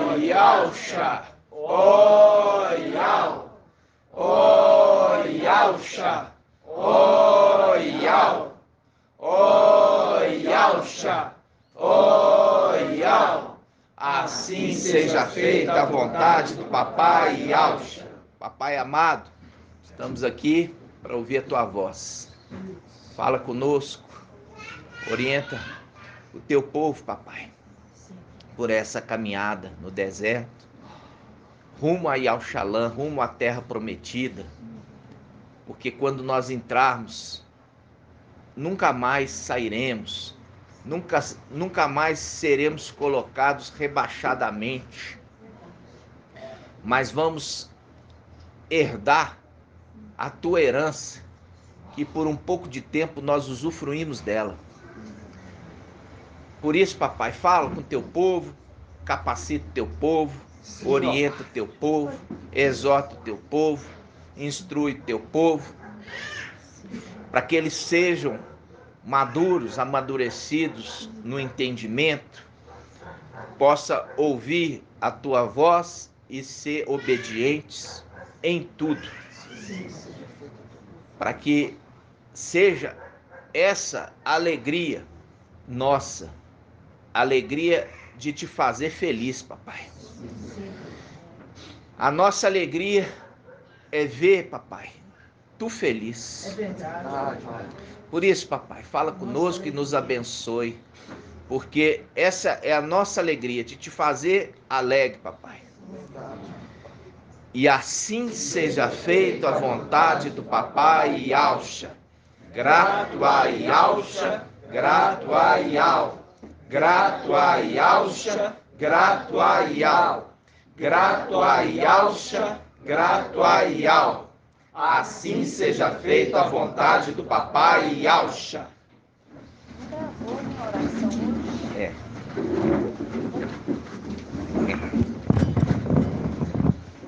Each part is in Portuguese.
Oyalxa, oyal, oyalxa, oyal, oyalxa, oyal. Assim seja feita a vontade do Papai Yalxa. Papai amado, estamos aqui para ouvir a tua voz. Fala conosco, orienta o teu povo, papai, por essa caminhada no deserto, rumo a Yalxalã, rumo à terra prometida, porque quando nós entrarmos, nunca mais sairemos, nunca mais seremos colocados rebaixadamente, mas vamos herdar a tua herança, que por um pouco de tempo nós usufruímos dela. Por isso, papai, fala com o teu povo, capacita o teu povo, orienta o teu povo, exorta o teu povo, instrui o teu povo, para que eles sejam maduros, amadurecidos no entendimento, possa ouvir a tua voz e ser obedientes em tudo, para que seja essa alegria nossa, alegria de te fazer feliz, papai. A nossa alegria é ver, papai, tu feliz. É verdade. Por isso, papai, fala conosco e nos abençoe, porque essa é a nossa alegria, de te fazer alegre, papai. E assim seja feita a vontade do Papai Yalxa. Grato a Yalxa, grato a Yal. Grato a Yalxa, grato a Yal. Grato a Yalxa, grato a Yal. Assim seja feita a vontade do Papai Yalxa. Gravou uma oração hoje? É.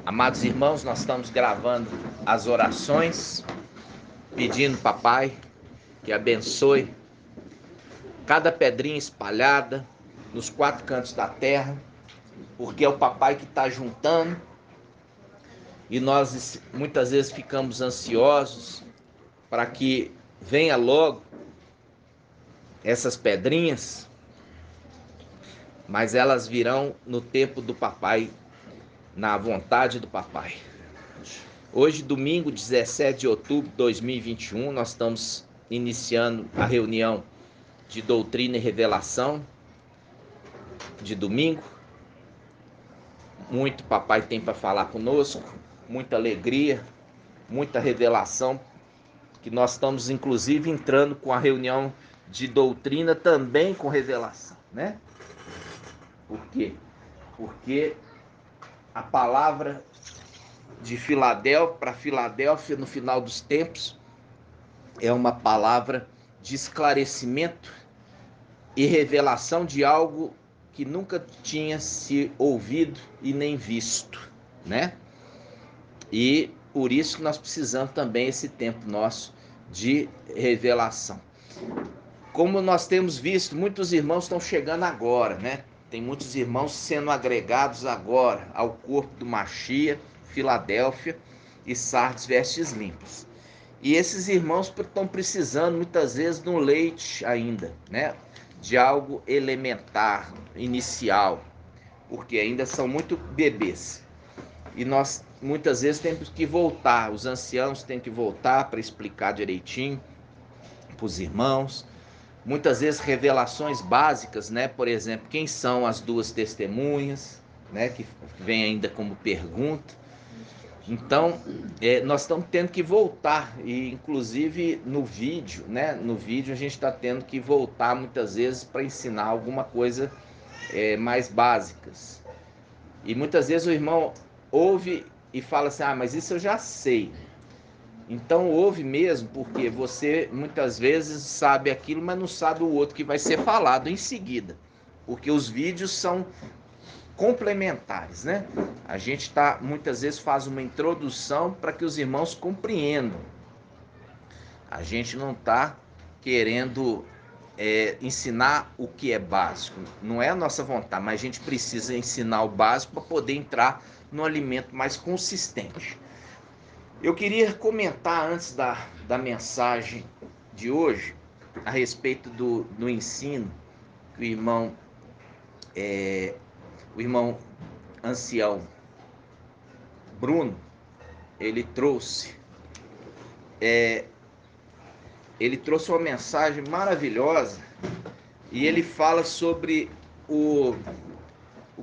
Amados irmãos, nós estamos gravando as orações, pedindo, papai, que abençoe cada pedrinha espalhada nos quatro cantos da terra, porque é o papai que está juntando e nós muitas vezes ficamos ansiosos para que venha logo essas pedrinhas, mas elas virão no tempo do papai, na vontade do papai. Hoje, domingo, 17 de outubro de 2021, nós estamos iniciando a reunião de doutrina e revelação de domingo. Muito papai tem para falar conosco, muita alegria, muita revelação, que nós estamos inclusive entrando com a reunião de doutrina também com revelação, né? Por quê? Porque a palavra de Filadélfia para Filadélfia no final dos tempos é uma palavra de esclarecimento e revelação de algo que nunca tinha se ouvido e nem visto, né? E por isso nós precisamos também esse tempo nosso de revelação. Como nós temos visto, muitos irmãos estão chegando agora, né? Tem muitos irmãos sendo agregados agora ao corpo do Machia, Filadélfia e Sardes Vestes Limpas. E esses irmãos estão precisando muitas vezes de um leite ainda, né? De algo elementar, inicial, porque ainda são muito bebês. E nós muitas vezes temos que voltar, os anciãos têm que voltar para explicar direitinho para os irmãos. Muitas vezes revelações básicas, né? Por exemplo, quem são as duas testemunhas, né? Que vem ainda como pergunta. Então, nós estamos tendo que voltar, e inclusive no vídeo, né? No vídeo a gente está tendo que voltar muitas vezes para ensinar alguma coisa mais básicas. E muitas vezes o irmão ouve e fala assim, mas isso eu já sei. Então ouve mesmo, porque você muitas vezes sabe aquilo, mas não sabe o outro que vai ser falado em seguida. Porque os vídeos são complementares, né? A gente muitas vezes faz uma introdução para que os irmãos compreendam. A gente não está querendo ensinar o que é básico. Não é a nossa vontade, mas a gente precisa ensinar o básico para poder entrar no alimento mais consistente. Eu queria comentar antes da mensagem de hoje a respeito do ensino que o irmão ancião Bruno, ele trouxe. Ele trouxe uma mensagem maravilhosa e ele fala sobre o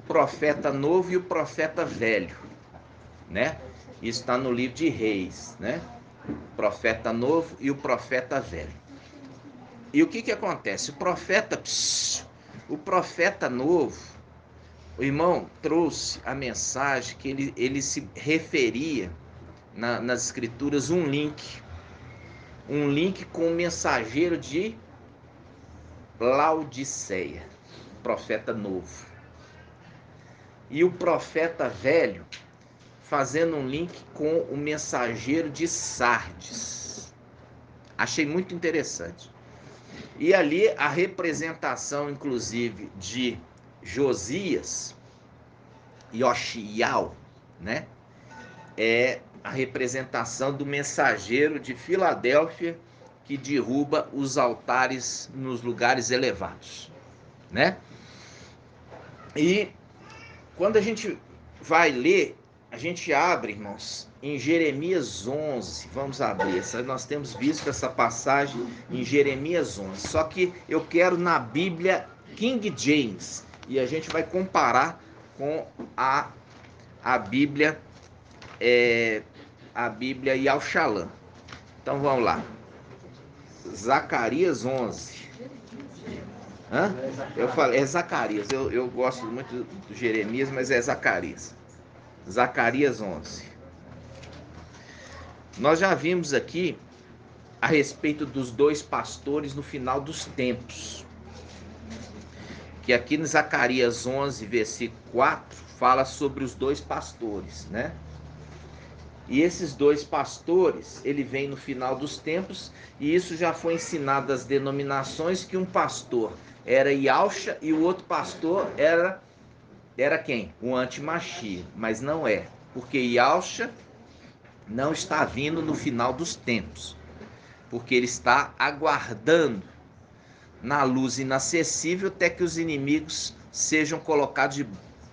profeta novo e o profeta velho, né? Isso está no livro de Reis, né? O profeta novo e o profeta velho. E o que acontece? O profeta novo, o irmão trouxe a mensagem que ele se referia nas escrituras um link com o mensageiro de Laodiceia, profeta novo. E o profeta velho fazendo um link com o mensageiro de Sardes. Achei muito interessante. E ali a representação, inclusive, de Josias, Yoxial, né? É a representação do mensageiro de Filadélfia que derruba os altares nos lugares elevados, né? E quando a gente vai ler, a gente abre, irmãos, em Jeremias 11. Vamos abrir. Nós temos visto essa passagem em Jeremias 11. Só que eu quero na Bíblia King James. E a gente vai comparar com a Bíblia Yal-Shalom. Então vamos lá. Zacarias 11. Hã? Eu falei, é Zacarias. Eu gosto muito do Jeremias, mas é Zacarias. Zacarias 11. Nós já vimos aqui a respeito dos dois pastores no final dos tempos. Que aqui em Zacarias 11, versículo 4, fala sobre os dois pastores, né? E esses dois pastores, ele vem no final dos tempos, e isso já foi ensinado às denominações, que um pastor era Yahusha e o outro pastor era quem? O anti-Machia. Mas não é, porque Yahusha não está vindo no final dos tempos, porque ele está aguardando na luz inacessível até que os inimigos sejam colocados de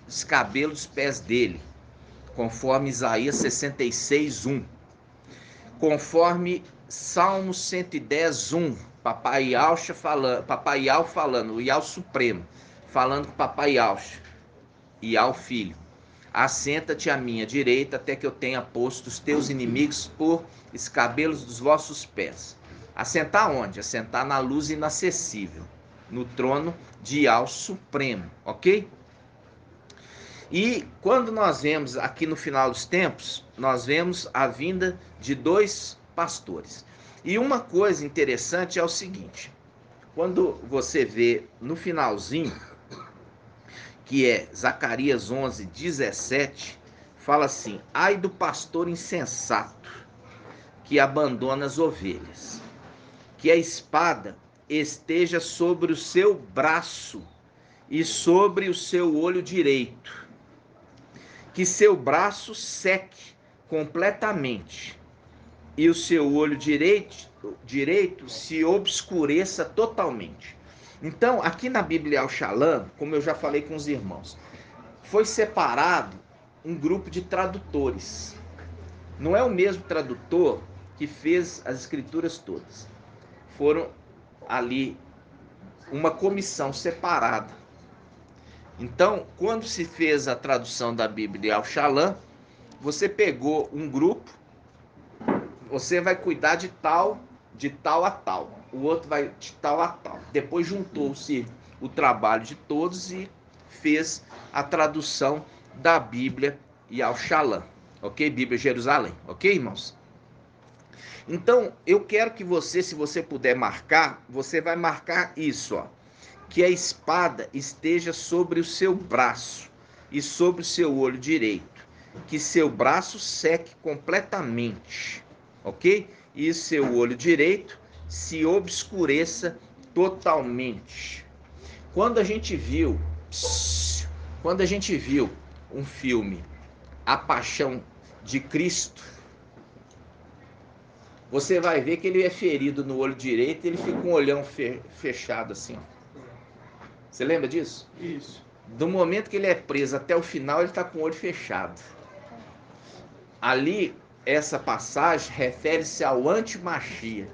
escabelo dos pés dele, conforme Isaías 66:1. Conforme Salmo 110:1, Papai Yal falando, o Yal Supremo, falando com Papai Yal Filho. Assenta-te à minha direita, até que eu tenha posto os teus inimigos por escabelos dos vossos pés. Assentar onde? Assentar na luz inacessível, no trono de Yal Supremo, ok? E quando nós vemos aqui no final dos tempos, nós vemos a vinda de dois pastores. E uma coisa interessante é o seguinte: quando você vê no finalzinho, que é Zacarias 11:17, fala assim: ai do pastor insensato que abandona as ovelhas, que a espada esteja sobre o seu braço e sobre o seu olho direito, que seu braço seque completamente e o seu olho direito se obscureça totalmente. Então, aqui na Bíblia Yal-Shalom, como eu já falei com os irmãos, foi separado um grupo de tradutores. Não é o mesmo tradutor que fez as escrituras todas. Foram ali uma comissão separada. Então, quando se fez a tradução da Bíblia Yal-Shalom, você pegou um grupo, você vai cuidar de tal a tal, o outro vai de tal a tal. Depois juntou-se o trabalho de todos e fez a tradução da Bíblia Yal-Shalom, ok? Bíblia Jerusalém, ok, irmãos? Então, eu quero que você, se você puder marcar, você vai marcar isso, ó. Que a espada esteja sobre o seu braço e sobre o seu olho direito, que seu braço seque completamente, ok? E seu olho direito se obscureça totalmente. Quando a gente viu um filme, A Paixão de Cristo, você vai ver que ele é ferido no olho direito e ele fica com o olhão fechado assim, ó. Você lembra disso? Isso. Do momento que ele é preso até o final, ele está com o olho fechado. Ali, essa passagem refere-se ao anti-Machia.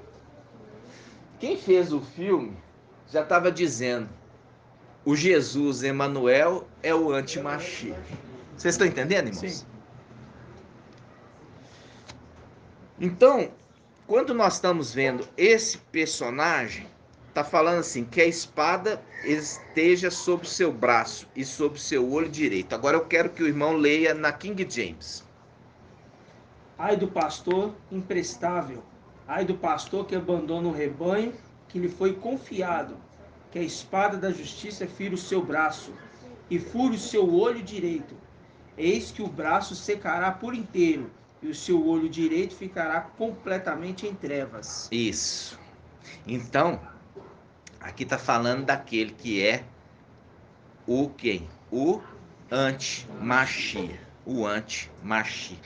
Quem fez o filme já estava dizendo: o Jesus Emanuel é o anti-Machia. Vocês estão entendendo, irmãos? Sim. Então, quando nós estamos vendo esse personagem, está falando assim, que a espada esteja sob o seu braço e sob o seu olho direito. Agora eu quero que o irmão leia na King James. Ai do pastor imprestável, ai do pastor que abandona o rebanho que lhe foi confiado, que a espada da justiça fira o seu braço e fure o seu olho direito. Eis que o braço secará por inteiro e o seu olho direito ficará completamente em trevas. Isso. Então, aqui está falando daquele que é o quem? O anti-Machia. O anti-Machia.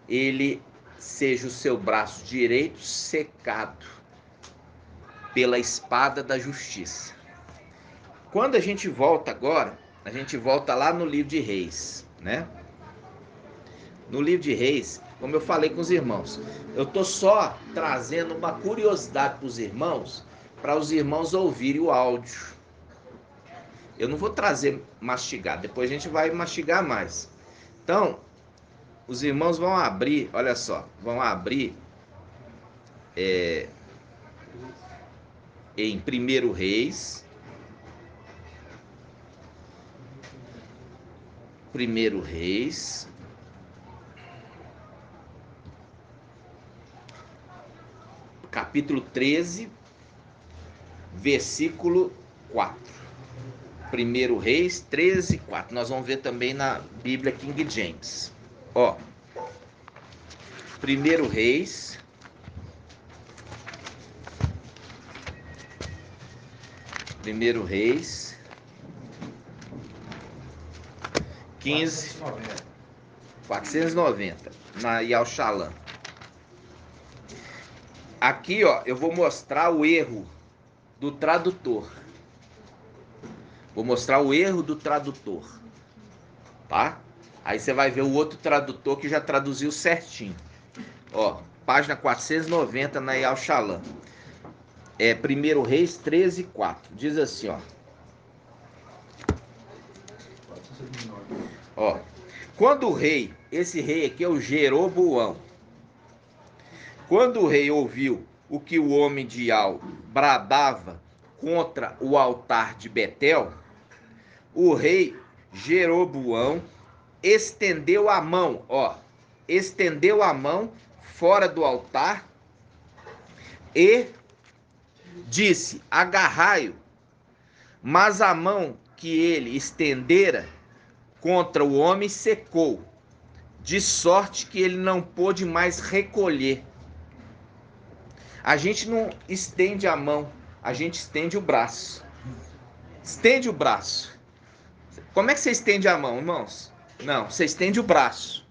Ele seja o seu braço direito secado pela espada da justiça. Quando a gente volta agora, a gente volta lá no livro de Reis, né? No livro de Reis, como eu falei com os irmãos, eu tô só trazendo uma curiosidade para os irmãos ouvirem o áudio. Eu não vou trazer mastigado, depois a gente vai mastigar mais. Então, os irmãos vão abrir, olha só, vão abrir em 1 Reis, 1 Reis, capítulo 13, versículo 4. 1 Reis 13, 4. Nós vamos ver também na Bíblia King James. Ó, 1 Reis, Primeiro Reis 15, 490, na Yalshalam. Aqui, ó, eu vou mostrar o erro do tradutor. Vou mostrar o erro do tradutor, tá? Aí você vai ver o outro tradutor que já traduziu certinho. Ó, página 490 na Yalshalam. É 1 Reis 13, 4. Diz assim, ó. Ó, quando o rei, esse rei aqui é o Jeroboão. Quando o rei ouviu o que o homem de Al bradava contra o altar de Betel, o rei Jeroboão estendeu a mão, ó, estendeu a mão fora do altar e disse: agarrai-o. Mas a mão que ele estendera contra o homem secou, de sorte que ele não pôde mais recolher. A gente não estende a mão, a gente estende o braço. Estende o braço. Como é que você estende a mão, irmãos? Não, você estende o braço.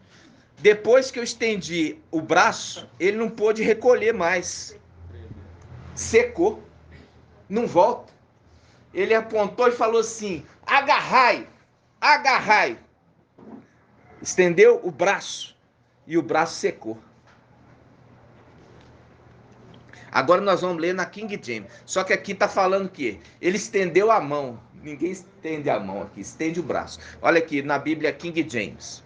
Depois que eu estendi o braço, ele não pôde recolher mais. Secou. Não volta. Ele apontou e falou assim: agarrai, agarrai. Estendeu o braço e o braço secou. Agora nós vamos ler na King James. Só que aqui está falando o quê? Ele estendeu a mão. Ninguém estende a mão aqui, estende o braço. Olha aqui na Bíblia King James.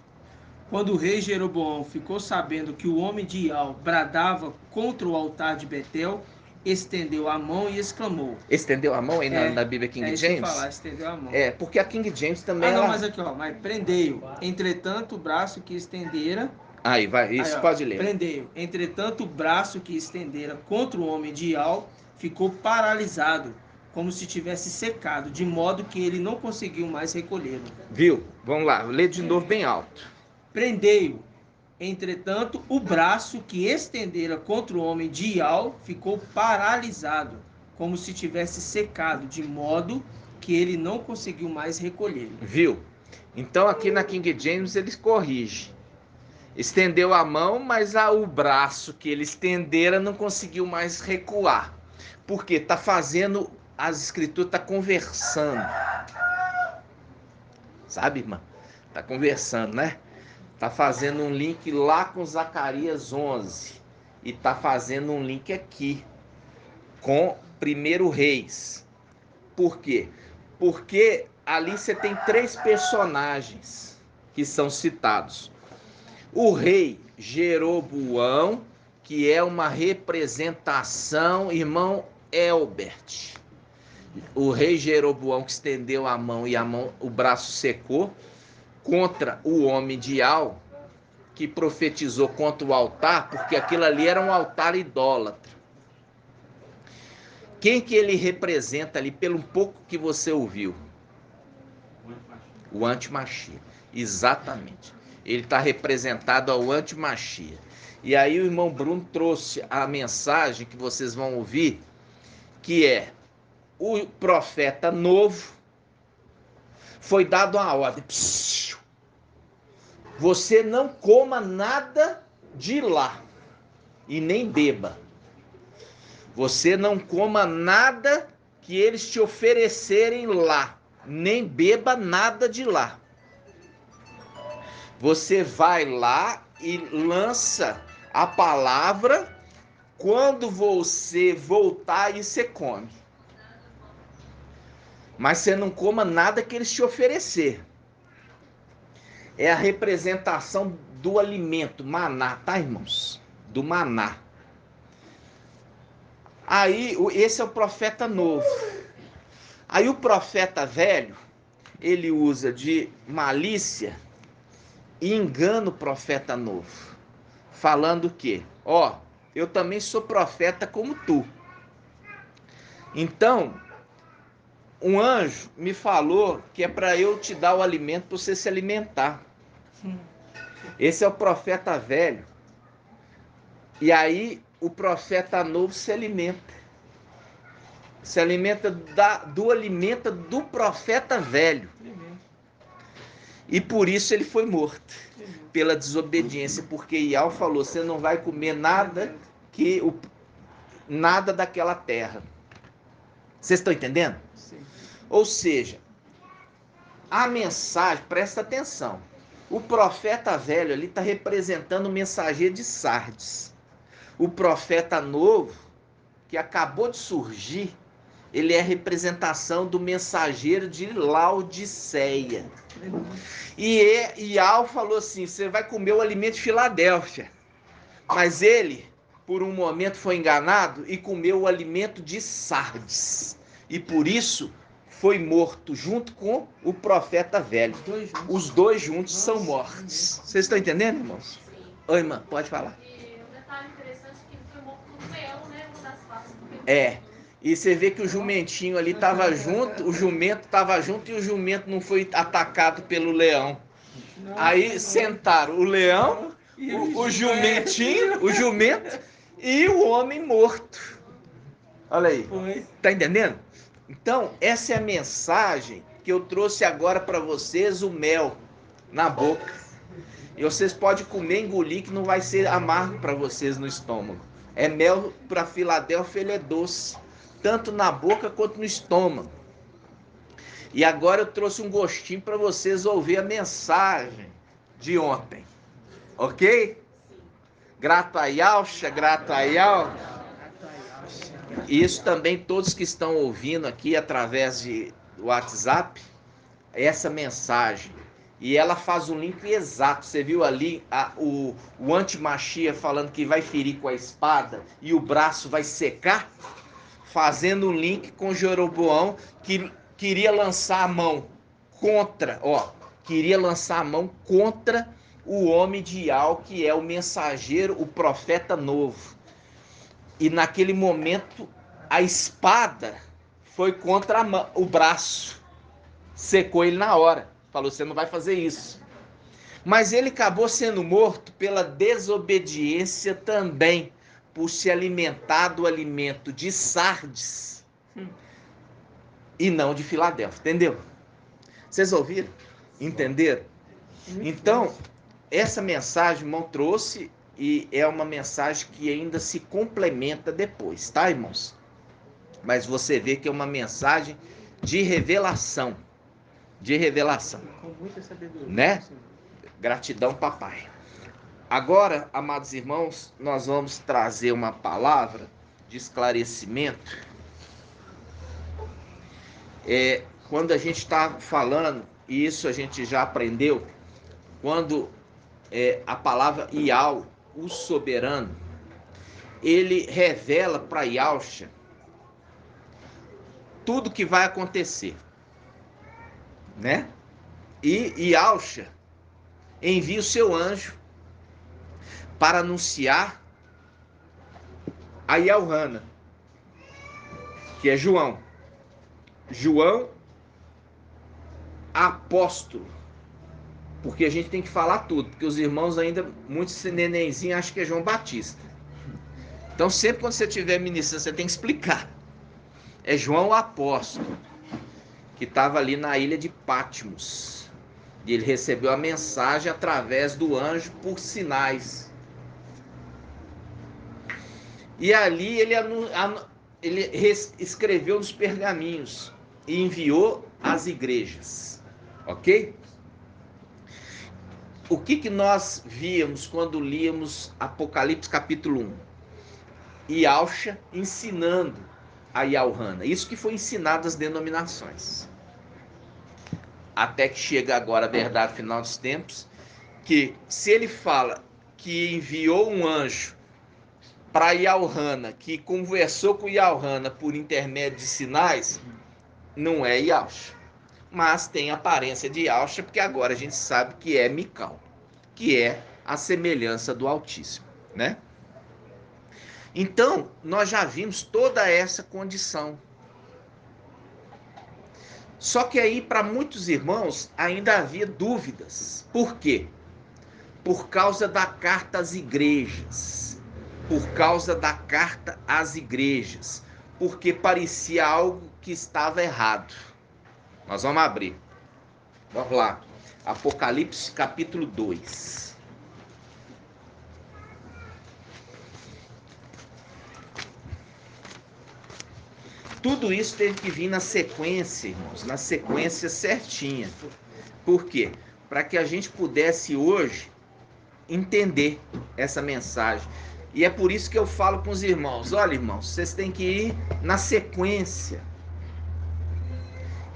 Quando o rei Jeroboão ficou sabendo que o homem de Al bradava contra o altar de Betel, estendeu a mão e exclamou. Estendeu a mão aí na Bíblia King James? Falar, estendeu a mão. É, porque a King James também... não, mas aqui, ó, mas prendei-o. Entretanto, o braço que estendera... Aí, vai, isso, pode ler. Prendei-o. Entretanto, o braço que estendera contra o homem de Al ficou paralisado, como se tivesse secado, de modo que ele não conseguiu mais recolhê-lo. Viu? Vamos lá, lê de novo bem alto. Prendei-o. Entretanto, o braço que estendera contra o homem de Al ficou paralisado, como se tivesse secado, de modo que ele não conseguiu mais recolher. Viu? Então aqui na King James eles corrigem. Estendeu a mão, mas o braço que ele estendera não conseguiu mais recuar. Porque tá fazendo, as escrituras tá conversando. Sabe, irmã? Tá conversando, né? Tá fazendo um link lá com Zacarias 11 e tá fazendo um link aqui com 1 Reis. Por quê? Porque ali você tem 3 personagens que são citados. O rei Jeroboão, que é uma representação, irmão Elbert. O rei Jeroboão que estendeu a mão e o braço secou, contra o homem de Al, que profetizou contra o altar, porque aquilo ali era um altar idólatra. Quem que ele representa ali, pelo pouco que você ouviu? O antimachia. Exatamente. Ele está representado ao antimachia. E aí o irmão Bruno trouxe a mensagem que vocês vão ouvir, que é: o profeta novo foi dado uma ordem. Você não coma nada de lá e nem beba. Você não coma nada que eles te oferecerem lá, nem beba nada de lá. Você vai lá e lança a palavra, quando você voltar e você come. Mas você não coma nada que eles te oferecer. É a representação do alimento, maná, tá, irmãos? Do maná. Aí, esse é o profeta novo. Aí o profeta velho, ele usa de malícia e engana o profeta novo, falando o quê? Ó, eu também sou profeta como tu. Então, um anjo me falou que é para eu te dar o alimento para você se alimentar. Esse é o profeta velho. E aí o profeta novo se alimenta. Se alimenta do alimento do profeta velho. E por isso ele foi morto. Pela desobediência. Porque Ial falou: você não vai comer nada nada daquela terra. Vocês estão entendendo? Sim. Ou seja, a mensagem, presta atenção. O profeta velho ali está representando o mensageiro de Sardes. O profeta novo, que acabou de surgir, ele é a representação do mensageiro de Laodiceia. E Ial falou assim: você vai comer o alimento de Filadélfia. Mas ele, por um momento, foi enganado e comeu o alimento de Sardes. E por isso foi morto junto com o profeta velho. Os dois juntos são mortos. Vocês estão entendendo, irmãos? Oi, irmã, pode falar. E um detalhe interessante é que ele foi morto por um leão, né? Uma das faces. É. E você vê que o jumentinho ali estava junto, o jumento estava junto e o jumento não foi atacado pelo leão. Aí sentaram o leão, o jumentinho, o jumento e o homem morto. Olha aí. Tá entendendo? Então, essa é a mensagem que eu trouxe agora para vocês, o mel na boca. E vocês podem comer, engolir, que não vai ser amargo para vocês no estômago. É mel para Filadélfia, ele é doce, tanto na boca quanto no estômago. E agora eu trouxe um gostinho para vocês ouvir a mensagem de ontem. Ok? Grato a Yalcha, grato a Yal. Isso também, todos que estão ouvindo aqui através de WhatsApp, essa mensagem. E ela faz o link exato. Você viu ali o antimachia falando que vai ferir com a espada e o braço vai secar? Fazendo um link com Jeroboão, que queria lançar a mão contra, o homem de Ial, que é o mensageiro, o profeta novo. E naquele momento, a espada foi contra o braço. Secou ele na hora. Falou: você não vai fazer isso. Mas ele acabou sendo morto pela desobediência também, por se alimentar do alimento de Sardes, E não de Filadélfia, entendeu? Vocês ouviram? Entenderam? Então, essa mensagem, irmão, trouxe e é uma mensagem que ainda se complementa depois, tá, irmãos? Mas você vê que é uma mensagem de revelação. De revelação. Com muita sabedoria. Né? Gratidão, papai. Agora, amados irmãos, nós vamos trazer uma palavra de esclarecimento. Quando a gente está falando, e isso a gente já aprendeu, quando a palavra Ial, o soberano, ele revela para Yahusha tudo que vai acontecer, né? E Yahusha envia o seu anjo para anunciar a Yalhana, que é João. João, apóstolo. Porque a gente tem que falar tudo, porque os irmãos ainda, muitos nenenzinhos acham que é João Batista. Então sempre quando você estiver ministrando, você tem que explicar. É João o apóstolo, que estava ali na ilha de Patmos. E ele recebeu a mensagem através do anjo por sinais. E ali ele escreveu nos pergaminhos e enviou às igrejas. Ok? O que nós víamos quando líamos Apocalipse capítulo 1? Yahusha ensinando a Yalhana. Isso que foi ensinado às denominações. Até que chega agora a verdade final dos tempos, que se ele fala que enviou um anjo para Yalhana, que conversou com Yalhana por intermédio de sinais, não é Yahusha. Mas tem aparência de Yahusha, porque agora a gente sabe que é Mical, que é a semelhança do Altíssimo, né? Então, nós já vimos toda essa condição. Só que aí, para muitos irmãos, ainda havia dúvidas. Por quê? Por causa da carta às igrejas. Por causa da carta às igrejas. Porque parecia algo que estava errado. Nós vamos abrir. Vamos lá. Apocalipse capítulo 2. Tudo isso teve que vir na sequência, irmãos, na sequência certinha. Por quê? Para que a gente pudesse hoje entender essa mensagem. E é por isso que eu falo com os irmãos, olha, irmãos, vocês têm que ir na sequência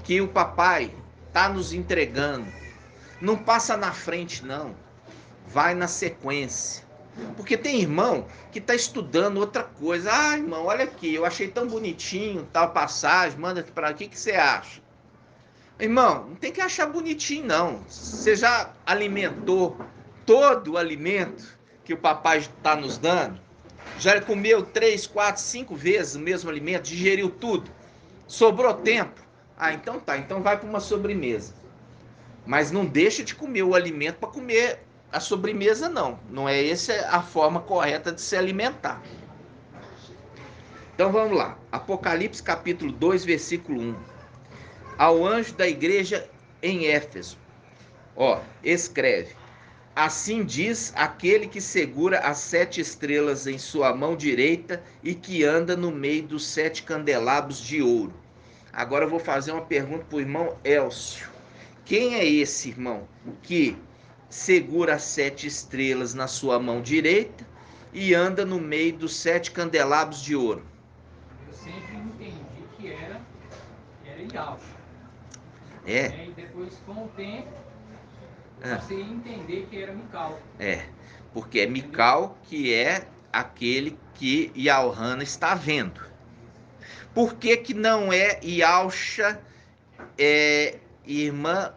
que o papai está nos entregando. Não passa na frente, não. Vai na sequência. Porque tem irmão que está estudando outra coisa. Ah, irmão, olha aqui, eu achei tão bonitinho tal passagem, manda aqui para aqui, o que você acha? Irmão, não tem que achar bonitinho, não. Você já alimentou todo o alimento que o papai está nos dando? Já comeu 3, 4, 5 vezes o mesmo alimento? Digeriu tudo? Sobrou tempo? Ah, então tá, então vai para uma sobremesa. Mas não deixa de comer o alimento para comer a sobremesa, não. Não é essa a forma correta de se alimentar. Então vamos lá. Apocalipse capítulo 2, versículo 1. Ao anjo da igreja em Éfeso, escreve: assim diz aquele que segura as 7 estrelas em sua mão direita e que anda no meio dos 7 candelabros de ouro. Agora eu vou fazer uma pergunta para o irmão Elcio. Quem é esse irmão que segura as 7 estrelas na sua mão direita e anda no meio dos 7 candelabros de ouro? Eu sempre entendi que era Yahusha. E depois, com o tempo, passei a entender que era Mical. Porque é Mical que é aquele que Yalhana está vendo. Por que não é Yahusha, irmã,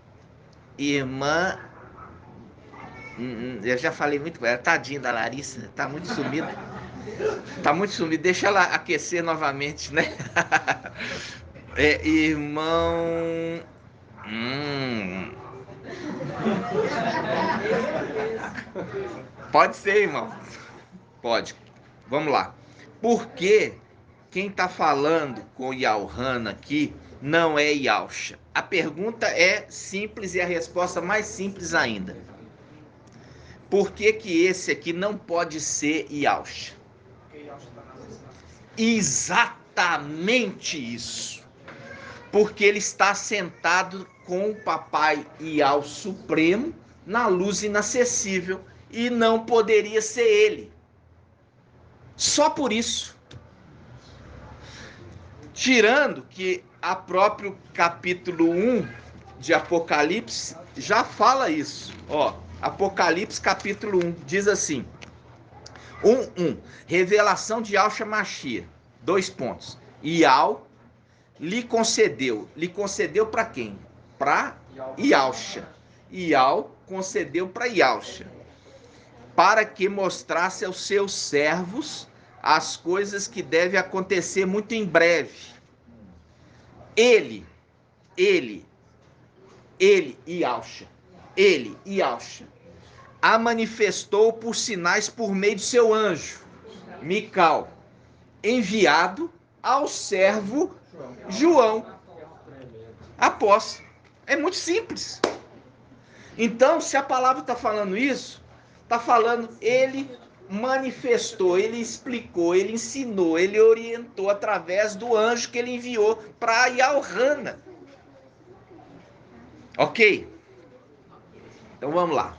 eu já falei muito com ela, tadinha da Larissa, tá muito sumida. Tá muito sumida, deixa ela aquecer novamente, né? Irmão... Pode ser, irmão. Pode. Vamos lá. Por que quem está falando com Yalhana aqui não é Yalcha. A pergunta é simples e a resposta mais simples ainda. Por que que esse aqui não pode ser Yalcha? Exatamente isso. Porque ele está sentado com o papai Ial Supremo na luz inacessível e não poderia ser ele. Só por isso. Tirando que a próprio capítulo 1 de Apocalipse já fala isso. Ó, Apocalipse capítulo 1 diz assim: 1:1. Revelação de Yahshua Mashiach. 2 pontos. Ial lhe concedeu. Lhe concedeu para quem? Para Yahshua. Ial concedeu para Yahshua, para que mostrasse aos seus servos as coisas que devem acontecer muito em breve. Ele, Yahshua, a manifestou por sinais por meio de seu anjo, Mical, enviado ao servo João, apóstolo. É muito simples. Então, se a palavra está falando isso, está falando, ele manifestou, ele explicou, ele ensinou, ele orientou através do anjo que ele enviou para Yalhana. Ok? Então vamos lá.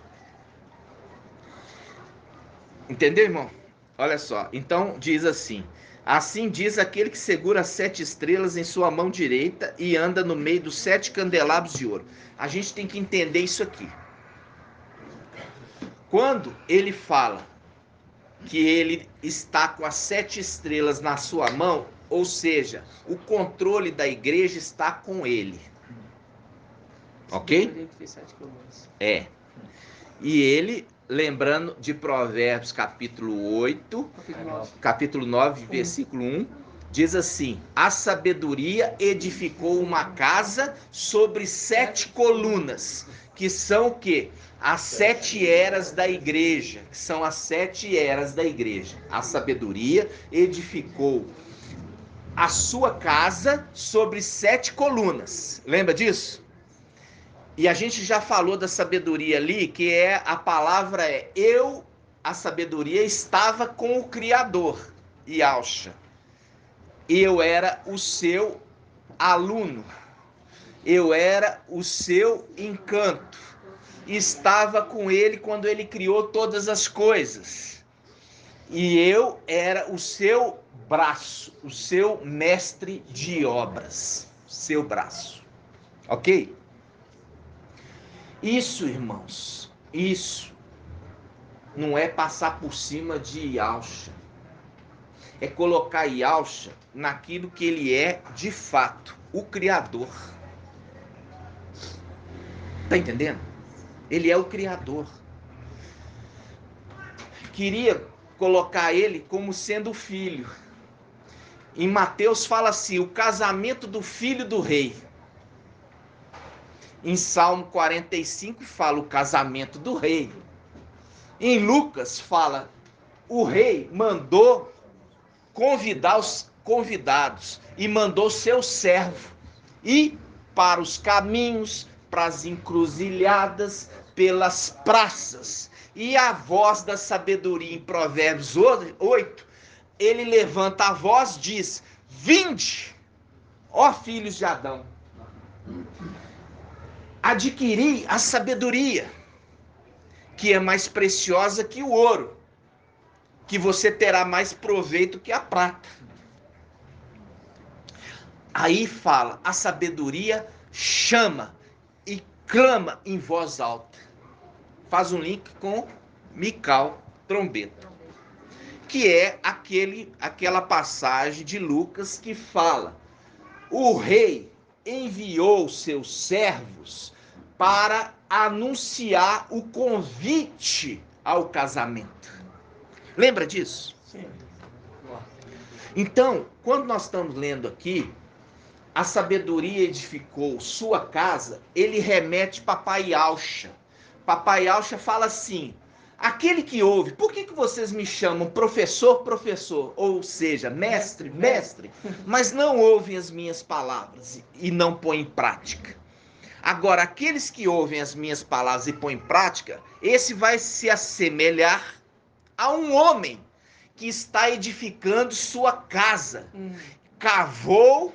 Entendeu, irmão? Olha só. Então diz assim: assim diz aquele que segura as 7 estrelas em sua mão direita e anda no meio dos 7 candelabros de ouro. A gente tem que entender isso aqui. Quando ele fala que ele está com as 7 estrelas na sua mão, ou seja, o controle da igreja está com ele. Ok? É. E ele, lembrando de Provérbios capítulo 8, capítulo 9, versículo 1, diz assim: a sabedoria edificou uma casa sobre 7 colunas, que são o quê? As 7 eras da igreja, que são as 7 eras da igreja. A sabedoria edificou a sua casa sobre 7 colunas. Lembra disso? E a gente já falou da sabedoria ali, que é a palavra a sabedoria estava com o Criador, Yahshua. Eu era o seu aluno. Eu era o seu encanto. Estava com ele quando ele criou todas as coisas. E eu era o seu braço, o seu mestre de obras. Seu braço. Ok? Isso, irmãos, isso não é passar por cima de Yahshua. É colocar Yahshua naquilo que ele é de fato, o Criador. Tá entendendo? Ele é o Criador. Queria colocar ele como sendo o filho. Em Mateus fala assim, o casamento do filho do rei. Em Salmo 45 fala o casamento do rei. Em Lucas fala, o rei mandou convidar os convidados e mandou seu servo ir para os caminhos, para as encruzilhadas, pelas praças. E a voz da sabedoria em Provérbios 8, ele levanta a voz e diz: vinde, ó filhos de Adão, adquiri a sabedoria, que é mais preciosa que o ouro, que você terá mais proveito que a prata. Aí fala, a sabedoria chama e clama em voz alta. Faz um link com Mical, trombeta, que é aquela passagem de Lucas que fala, o rei enviou seus servos para anunciar o convite ao casamento. Lembra disso? Sim. Então, quando nós estamos lendo aqui, a sabedoria edificou sua casa, ele remete Papai Yahshua. Papai Yahshua fala assim, Aquele que ouve, por que vocês me chamam professor, professor? Ou seja, mestre, mestre, mas não ouvem as minhas palavras e não põem em prática. Agora, aqueles que ouvem as minhas palavras e põem em prática, esse vai se assemelhar a um homem que está edificando sua casa. Cavou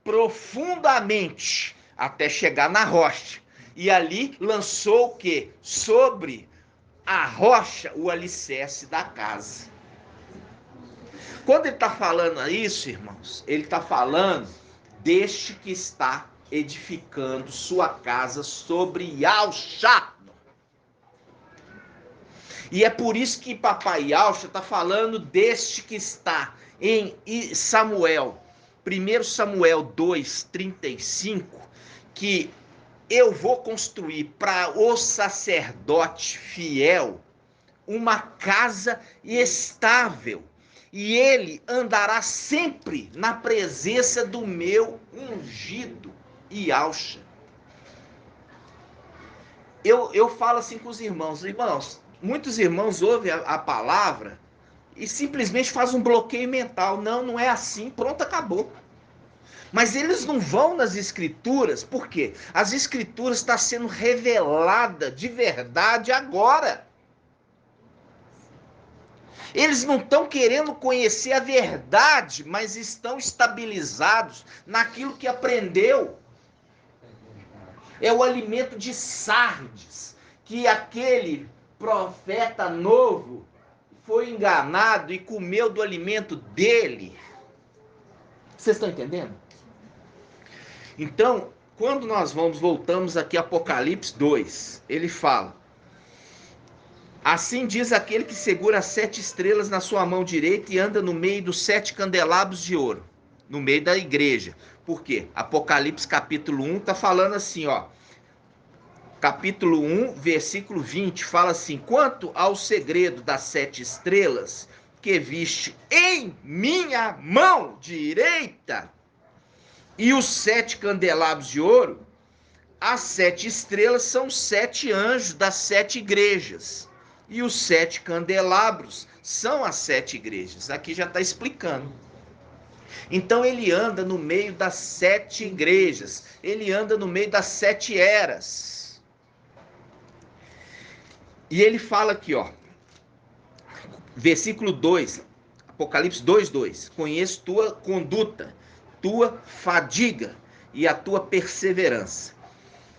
profundamente até chegar na rocha. E ali lançou o quê? Sobre a rocha, o alicerce da casa. Quando ele está falando isso, irmãos, ele está falando deste que está edificando sua casa sobre Yahshua. E é por isso que papai Yahshua está falando deste que está em Samuel, 1 Samuel 2:35, que eu vou construir para o sacerdote fiel uma casa estável, e ele andará sempre na presença do meu ungido, Yahshua. Eu falo assim com os irmãos, muitos irmãos ouvem a palavra e simplesmente fazem um bloqueio mental. Não é assim, pronto, acabou. Mas eles não vão nas escrituras, por quê? As escrituras estão sendo revelada de verdade agora. Eles não estão querendo conhecer a verdade, mas estão estabilizados naquilo que aprendeu. É o alimento de Sardes, que aquele profeta novo foi enganado e comeu do alimento dele. Vocês estão entendendo? Então, quando nós voltamos aqui a Apocalipse 2, ele fala: assim diz aquele que segura as 7 estrelas na sua mão direita e anda no meio dos 7 candelabros de ouro, no meio da igreja. Por quê? Apocalipse capítulo 1 está falando assim, ó. Capítulo 1, versículo 20, fala assim: quanto ao segredo das 7 estrelas que viste em minha mão direita, e os 7 candelabros de ouro, as 7 estrelas são 7 anjos das 7 igrejas. E os 7 candelabros são as 7 igrejas. Aqui já está explicando. Então ele anda no meio das 7 igrejas. Ele anda no meio das 7 eras. E ele fala aqui, ó. Versículo 2. Apocalipse 2:2. Conheço tua conduta, tua fadiga e a tua perseverança.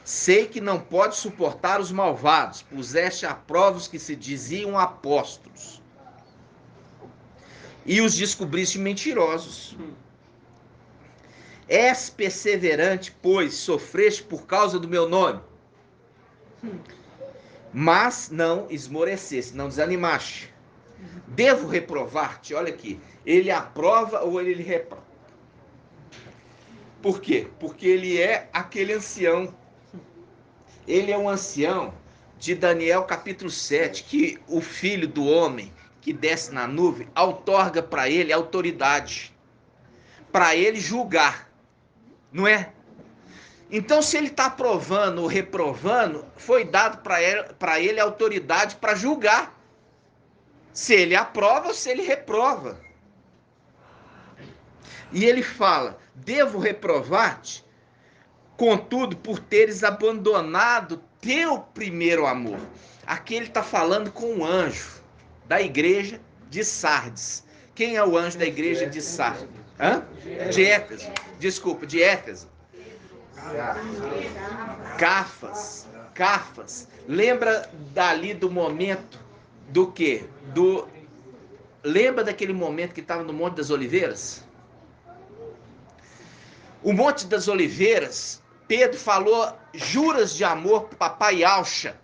Sei que não pode suportar os malvados, puseste à prova os que se diziam apóstolos, e os descobriste mentirosos. És perseverante, pois sofreste por causa do meu nome, mas não esmoreceste, não desanimaste. Devo reprovar-te? Olha aqui, ele aprova ou ele reprova? Por quê? Porque ele é aquele ancião. Ele é um ancião de Daniel capítulo 7, que o filho do homem que desce na nuvem outorga para ele autoridade, para ele julgar, não é? Então, se ele está aprovando ou reprovando, foi dado para ele autoridade para julgar, se ele aprova ou se ele reprova. E ele fala: devo reprovar-te? Contudo, por teres abandonado teu primeiro amor. Aqui ele está falando com um anjo da igreja de Sardes. Quem é o anjo da igreja de Sardes? De Éfeso. Desculpa, de Éfeso. Cafas. Lembra dali do momento do quê? Lembra daquele momento que estava no Monte das Oliveiras? O Monte das Oliveiras, Pedro falou juras de amor para papai Yahshua.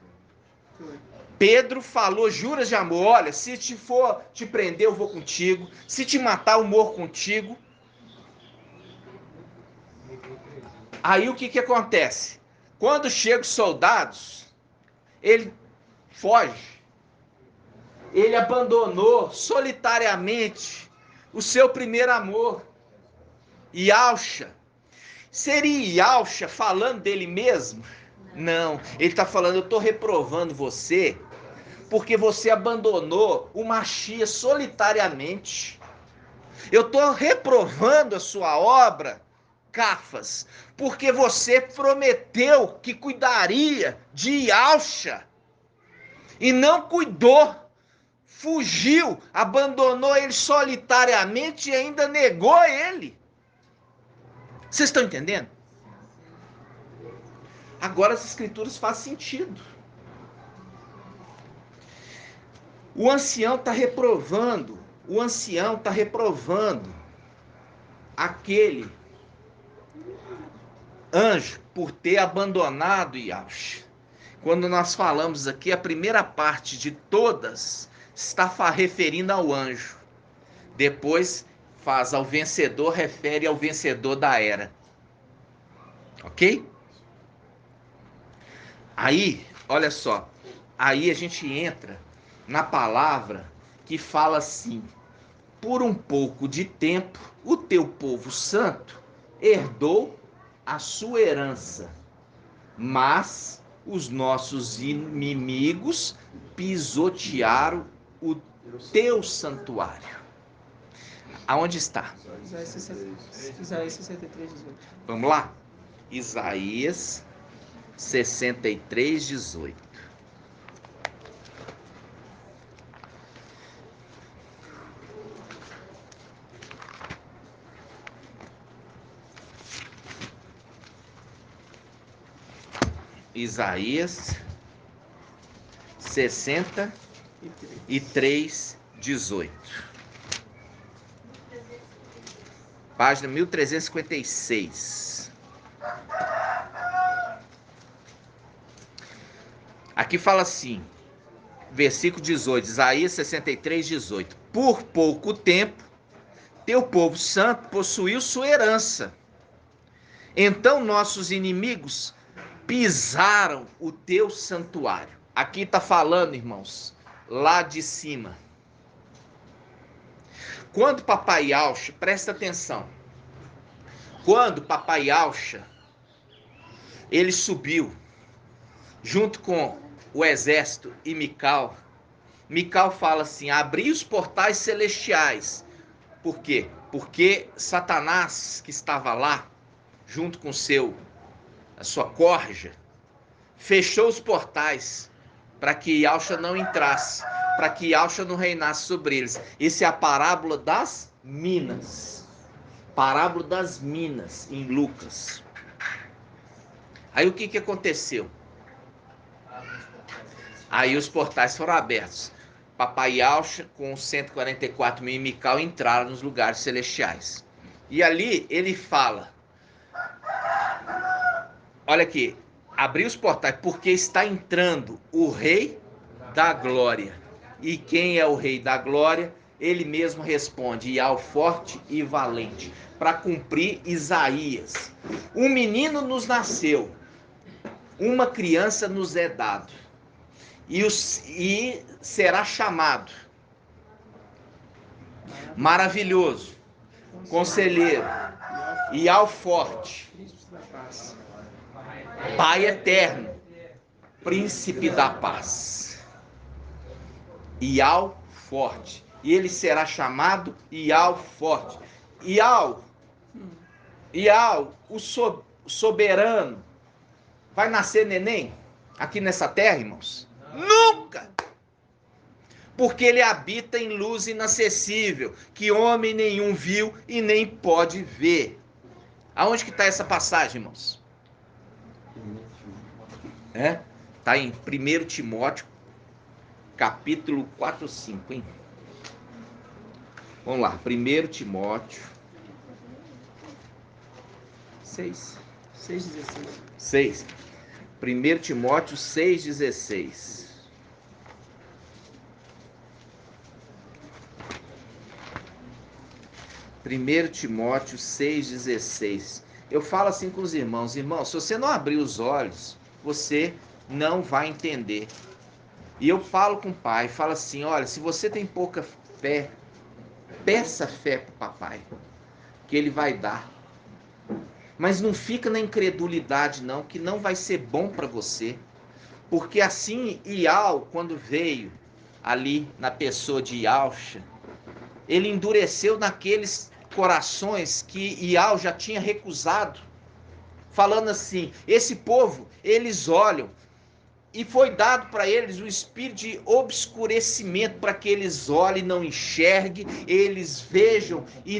Pedro falou juras de amor. Olha, se te for te prender, eu vou contigo. Se te matar, eu morro contigo. Aí o que acontece? Quando chegam os soldados, ele foge. Ele abandonou solitariamente o seu primeiro amor, Yahshua. Seria Yahshua falando dele mesmo? Não, ele está falando: eu estou reprovando você porque você abandonou o Machia solitariamente. Eu estou reprovando a sua obra, Cafas, porque você prometeu que cuidaria de Yalcha e não cuidou. Fugiu, abandonou ele solitariamente e ainda negou ele. Vocês estão entendendo? Agora as escrituras fazem sentido. O ancião está reprovando aquele anjo por ter abandonado Yalcha. Quando nós falamos aqui, a primeira parte de todas está referindo ao anjo. Depois faz ao vencedor, refere ao vencedor da era. Ok? Aí, olha só. Aí a gente entra na palavra que fala assim: por um pouco de tempo, o teu povo santo herdou a sua herança, mas os nossos inimigos pisotearam o teu santuário. Aonde está? Isaías 63, 18. Vamos lá? Isaías 63, 18. Isaías 63, 18. Página 1356. Aqui fala assim, versículo 18, Isaías 63, 18. Por pouco tempo, teu povo santo possuiu sua herança. Então nossos inimigos pisaram o teu santuário. Aqui está falando, irmãos, lá de cima. Quando papai Yalcha, presta atenção. Quando papai Yalcha, ele subiu junto com o exército e Mical fala assim: abri os portais celestiais. Por quê? Porque Satanás, que estava lá, junto com a sua corja, fechou os portais para que Yalcha não entrasse, para que Yalcha não reinasse sobre eles. Essa é a parábola das minas. Parábola das minas em Lucas. Aí o que aconteceu? Aí os portais foram abertos. Papai Yalcha com 144 mil e Mical entraram nos lugares celestiais. E ali ele fala: olha aqui, abriu os portais porque está entrando o Rei da Glória. E quem é o Rei da Glória? Ele mesmo responde: Ial forte e valente, para cumprir Isaías. Um menino nos nasceu, uma criança nos é dado, e será chamado Maravilhoso, Conselheiro, Ial forte, Pai eterno, Príncipe da paz. Ial forte. E ele será chamado Ial forte. Ial, o soberano. Vai nascer neném aqui nessa terra, irmãos? Nunca! Porque ele habita em luz inacessível, que homem nenhum viu e nem pode ver. Aonde que está essa passagem, irmãos? Está em 1 Timóteo, capítulo 4, 5, hein? Vamos lá, 1 Timóteo 6, 16. 6. 1 Timóteo 6, 16. Primeiro Timóteo 6,16. Eu falo assim com os irmãos: irmãos, se você não abrir os olhos, você não vai entender. E eu falo com o pai, falo assim: olha, se você tem pouca fé, peça fé para o papai, que ele vai dar. Mas não fica na incredulidade não, que não vai ser bom para você. Porque assim Ial, quando veio ali na pessoa de Ialcha, ele endureceu naqueles corações que Ial já tinha recusado, falando assim, esse povo, eles olham, e foi dado para eles o espírito de obscurecimento, para que eles olhem e não enxerguem, eles vejam e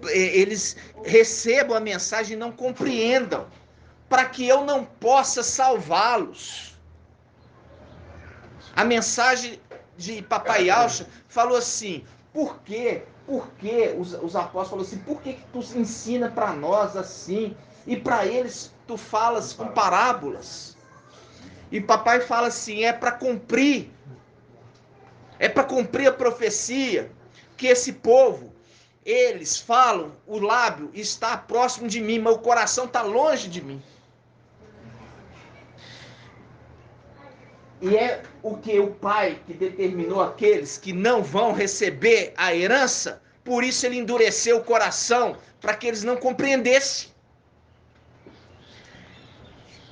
eles recebam a mensagem e não compreendam, para que eu não possa salvá-los. A mensagem de Papai Alcha falou assim, por quê? Porque os apóstolos falaram assim, por que tu ensina para nós assim, e para eles tu falas com parábolas? E papai fala assim, é para cumprir a profecia, que esse povo, eles falam, o lábio está próximo de mim, mas o coração está longe de mim. E é o que o pai que determinou aqueles que não vão receber a herança, por isso ele endureceu o coração, para que eles não compreendessem.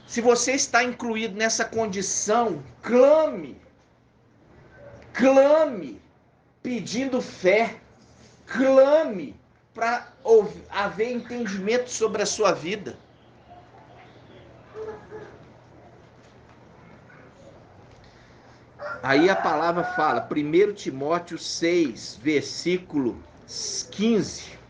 Se você está incluído nessa condição, clame, pedindo fé, clame para haver entendimento sobre a sua vida. Aí a palavra fala, 1 Timóteo 6, versículo 15.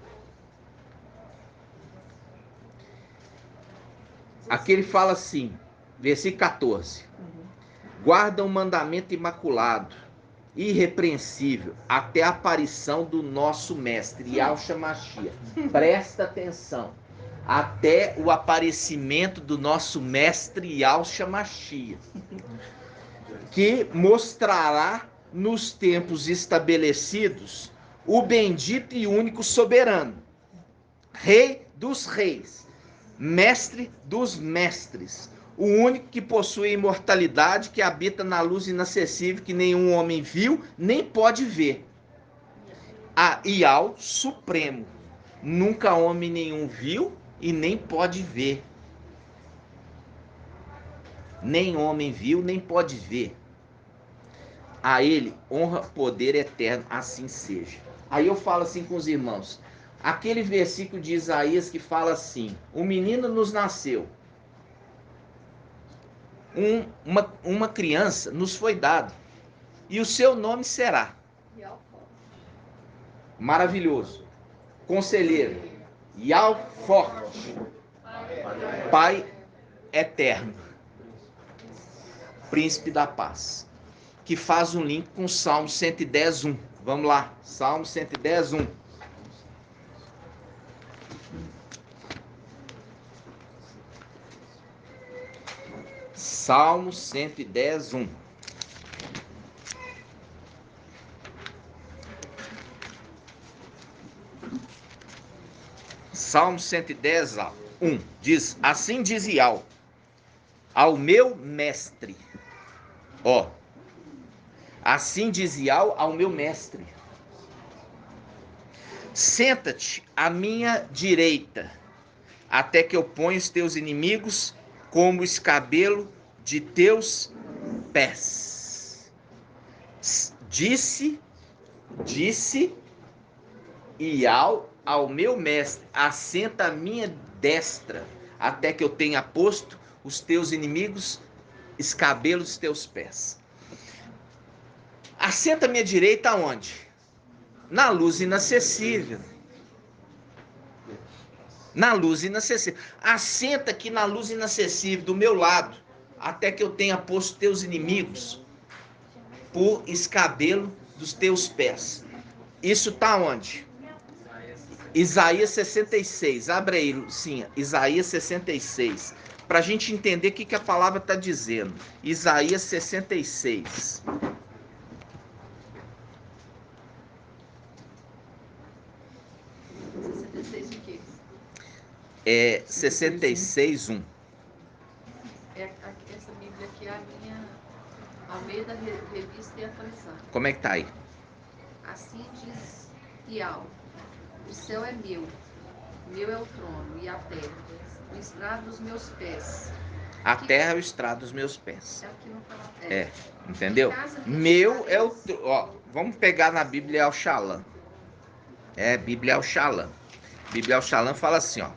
Aqui ele fala assim, versículo 14. Guarda o mandamento imaculado, irrepreensível, até a aparição do nosso mestre, Yahshua Mashiach. Presta atenção. Até o aparecimento do nosso mestre Yahshua Mashiach, que mostrará nos tempos estabelecidos o bendito e único soberano, Rei dos reis, Mestre dos mestres, o único que possui imortalidade, que habita na luz inacessível que nenhum homem viu, nem pode ver. A Ial Supremo, nunca homem nenhum viu e nem pode ver. Nem homem viu, nem pode ver. A ele honra, poder eterno, assim seja. Aí eu falo assim com os irmãos, aquele versículo de Isaías que fala assim, um menino nos nasceu, uma criança nos foi dado, e o seu nome será maravilhoso, conselheiro, Yahweh forte, Pai eterno, príncipe da paz, que faz um link com o Salmo 110, 1. Vamos lá, Salmo 110, 1. Salmo 110, 1. Salmo 110, 1. Diz, assim diz Ial, ao meu mestre. Ó, assim diz Ial ao meu mestre. Senta-te à minha direita, até que eu ponha os teus inimigos como escabelo de teus pés. Disse Ial ao meu mestre, assenta a minha destra, até que eu tenha posto os teus inimigos escabelos dos teus pés. Assenta a minha direita aonde? Na luz inacessível. Na luz inacessível. Assenta aqui na luz inacessível, do meu lado, até que eu tenha posto teus inimigos por escabelo dos teus pés. Isso está onde? Isaías 66. Abre aí, sim, Isaías 66. Para a gente entender o que a palavra está dizendo. Isaías 66. É 66, 1. Essa Bíblia aqui é a minha Almeida Revista e Atualizada. Como é que tá aí? Assim diz Ial, o céu é meu é o trono e a terra, o estrado dos meus pés. A terra é o estrado dos meus pés. É o que não fala. É, entendeu? Meu é o... Ó, vamos pegar na Bíblia Al-Shalom. É, Bíblia Al-Shalom. Bíblia Al-Shalom fala assim, ó.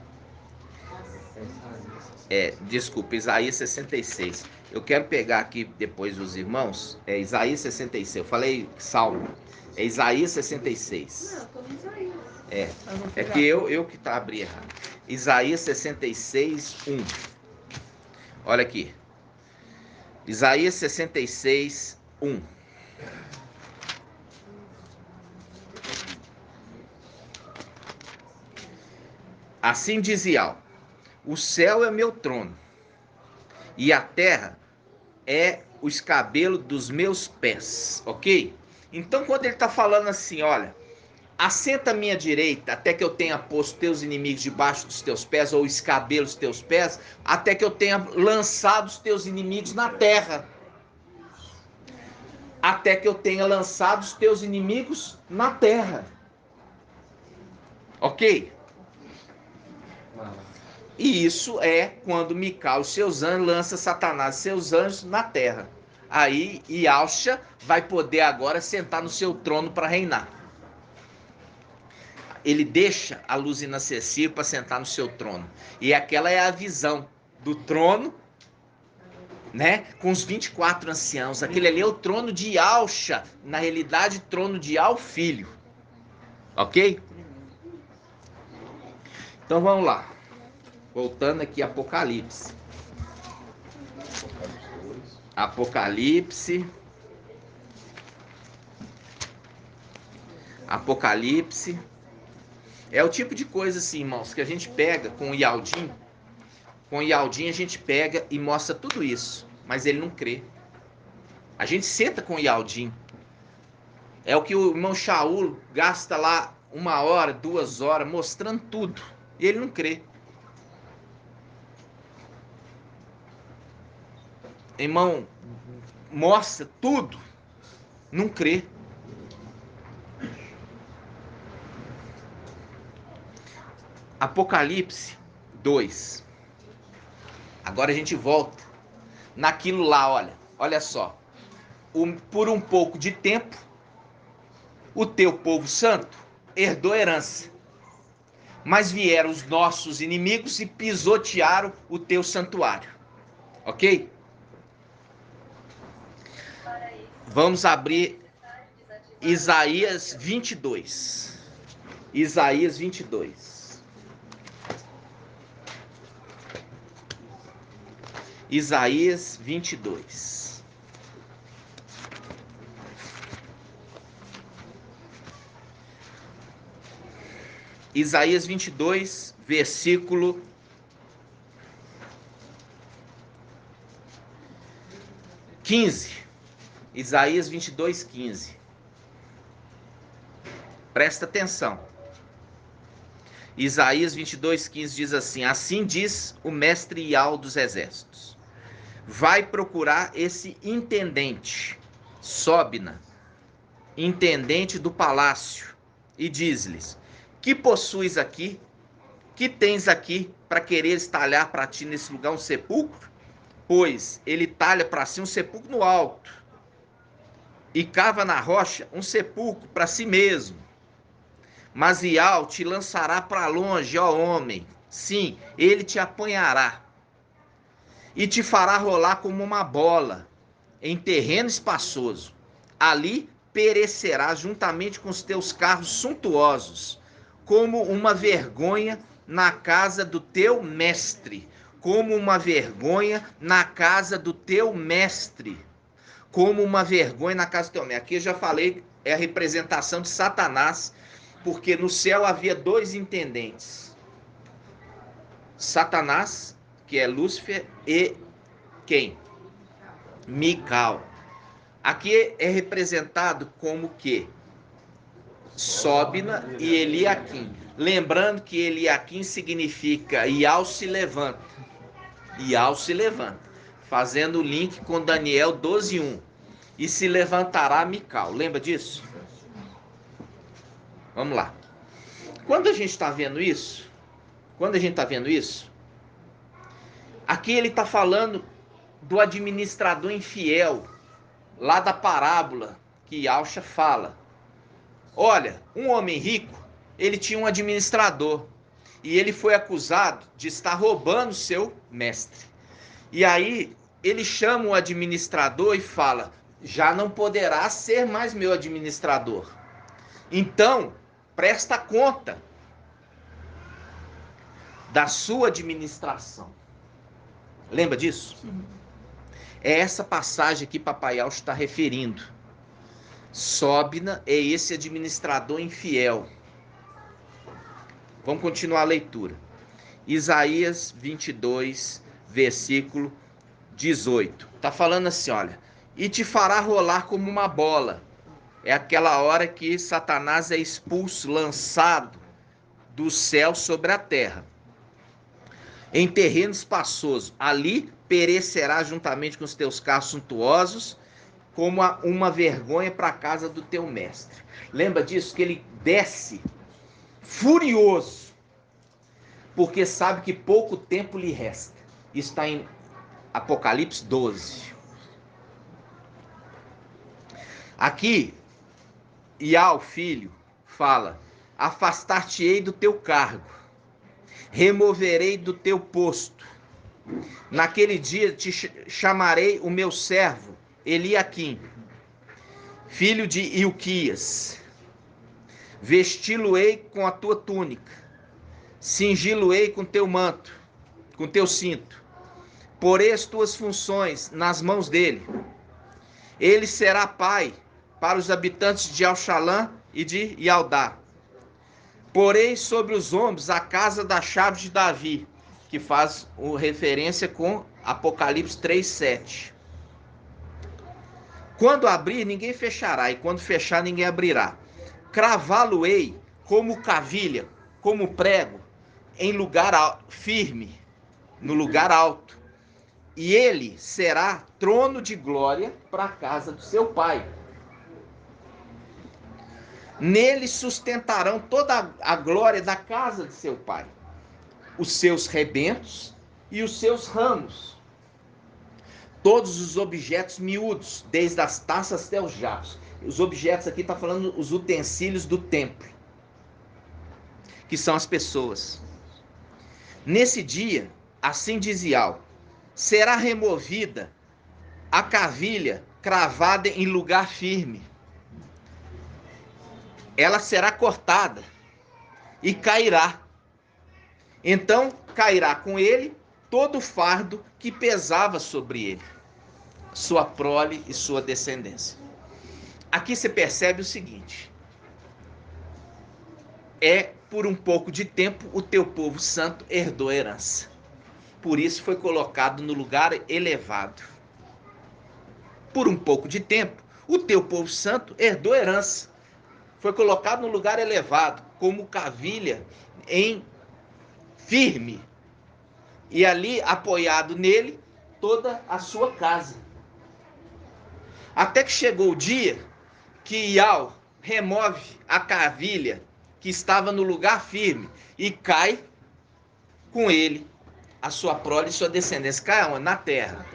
Desculpa, Isaías 66. Eu quero pegar aqui depois os irmãos. É Isaías 66. Eu falei Salmo. É Isaías 66. Não, eu tô no Isaías. É que eu que tá abri errado. Isaías 66, 1. Olha aqui. Isaías 66, 1. Assim diz Yahweh: o céu é meu trono, e a terra é o escabelo dos meus pés, ok? Então, quando ele está falando assim, olha, assenta à minha direita até que eu tenha posto teus inimigos debaixo dos teus pés, ou escabelo dos teus pés, até que eu tenha lançado os teus inimigos na terra. Até que eu tenha lançado os teus inimigos na terra. Ok? E isso é quando Micael e seus anjos lança Satanás e seus anjos na terra. Aí Yahshua vai poder agora sentar no seu trono para reinar. Ele deixa a luz inacessível para sentar no seu trono. E aquela é a visão do trono, né? Com os 24 anciãos. Aquele ali é o trono de Yahshua. Na realidade, trono de Yahweh Filho. Ok? Então vamos lá. Voltando aqui a Apocalipse. Apocalipse. Apocalipse. É o tipo de coisa assim, irmãos, que a gente pega com o Yaldin. Com o Yaldin a gente pega e mostra tudo isso. Mas ele não crê. A gente senta com o Yaldin. É o que o irmão Shaul gasta lá 1 hora, 2 horas, mostrando tudo. E ele não crê. Irmão, mostra tudo. Não crê. Apocalipse 2. Agora a gente volta naquilo lá, olha só. Por um pouco de tempo, o teu povo santo herdou herança. Mas vieram os nossos inimigos e pisotearam o teu santuário. Ok? Vamos abrir Isaías 22. Isaías 22. Isaías 22. Isaías 22, versículo 15. Isaías 22, 15. Presta atenção. Isaías 22, 15 diz assim: assim diz o mestre Yahweh dos exércitos. Vai procurar esse intendente, Sobna, intendente do palácio, e diz-lhes: que possuis aqui? Que tens aqui para querer talhar para ti nesse lugar um sepulcro? Pois ele talha para si um sepulcro no alto e cava na rocha um sepulcro para si mesmo. Mas Yahweh te lançará para longe, ó homem. Sim, ele te apanhará e te fará rolar como uma bola em terreno espaçoso. Ali perecerás juntamente com os teus carros suntuosos, como uma vergonha na casa do teu mestre. Como uma vergonha na casa do teu mestre. Como uma vergonha na casa do teu mestre. Aqui eu já falei, é a representação de Satanás, porque no céu havia 2 intendentes. Satanás, que é Lúcifer, e quem? Micael. Aqui é representado como que? Sobna e Eliaquim. Lembrando que Eliaquim significa Yahweh se levanta. Yahweh se levanta. Fazendo o link com Daniel 12:1. E se levantará Micael. Lembra disso? Vamos lá. Quando a gente está vendo isso, Aqui ele está falando do administrador infiel, lá da parábola que Yahshua fala. Olha, um homem rico, ele tinha um administrador e ele foi acusado de estar roubando seu mestre. E aí ele chama o administrador e fala: já não poderá ser mais meu administrador. Então, presta conta da sua administração. Lembra disso? Sim. É essa passagem que Papai Yahshua está referindo. Sobna é esse administrador infiel. Vamos continuar a leitura. Isaías 22, versículo 18. Está falando assim, olha. E te fará rolar como uma bola. É aquela hora que Satanás é expulso, lançado do céu sobre a terra. Em terreno espaçoso. Ali perecerá juntamente com os teus carros suntuosos, como uma vergonha para a casa do teu mestre. Lembra disso? Que ele desce furioso, porque sabe que pouco tempo lhe resta. Isso está em Apocalipse 12. Aqui, Iá, o filho, fala: afastar-te-ei do teu cargo, removerei do teu posto. Naquele dia te chamarei o meu servo Eliaquim, filho de Ilquias. Vesti-lo-ei com a tua túnica, cingi-lo-ei com teu manto, com teu cinto. Porei as tuas funções nas mãos dele. Ele será pai para os habitantes de Alxalã e de Ialdá. Porei sobre os ombros a casa da chave de Davi, que faz referência com Apocalipse 3:7. Quando abrir, ninguém fechará, e quando fechar, ninguém abrirá. Cravá-lo-ei como cavilha, como prego, em lugar firme, no lugar alto. E ele será trono de glória para a casa do seu pai. Nele sustentarão toda a glória da casa de seu pai, os seus rebentos e os seus ramos, todos os objetos miúdos, desde as taças até os jarros. Os objetos aqui está falando os utensílios do templo, que são as pessoas. Nesse dia, assim diz Iau, será removida a cavilha cravada em lugar firme. Ela será cortada e cairá. Então cairá com ele todo o fardo que pesava sobre ele, sua prole e sua descendência. Aqui você percebe o seguinte: por um pouco de tempo o teu povo santo herdou a herança. Por isso foi colocado no lugar elevado. Por um pouco de tempo o teu povo santo herdou a herança. Foi colocado no lugar elevado, como cavilha em firme. E ali, apoiado nele, toda a sua casa. Até que chegou o dia que Iau remove a cavilha que estava no lugar firme e cai com ele a sua prole e sua descendência. Cai onde? Na terra.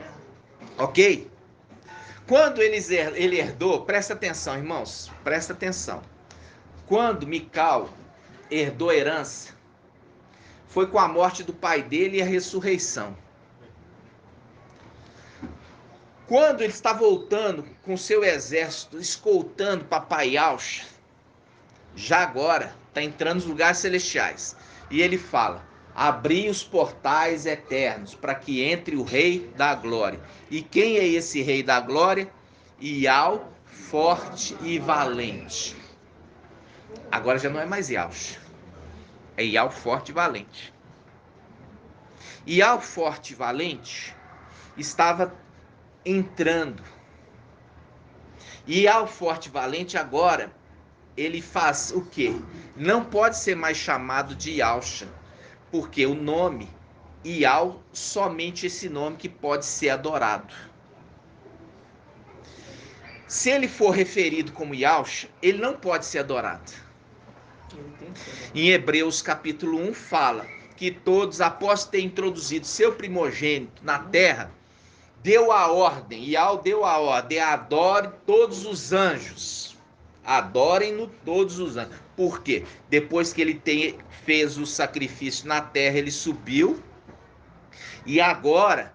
Ok? Quando ele herdou, presta atenção, irmãos, presta atenção. Quando Mical herdou a herança, foi com a morte do pai dele e a ressurreição. Quando ele está voltando com seu exército, escoltando Papai Yahshua, já agora está entrando nos lugares celestiais. E ele fala: abri os portais eternos para que entre o Rei da Glória. E quem é esse Rei da Glória? Iau, forte e valente. Agora já não é mais Yahshua. É Iau forte e valente. Iau forte e valente estava entrando. Iau forte e valente agora, ele faz o quê? Não pode ser mais chamado de Yahshua, porque o nome Iau, somente esse nome que pode ser adorado. Se ele for referido como Yahshua, ele não pode ser adorado. Em Hebreus capítulo 1 fala que todos, após ter introduzido seu primogênito na terra, deu a ordem, e ao deu a ordem, adore todos os anjos. Adorem-no todos os anjos. Por quê? Depois que ele fez o sacrifício na terra, ele subiu, e agora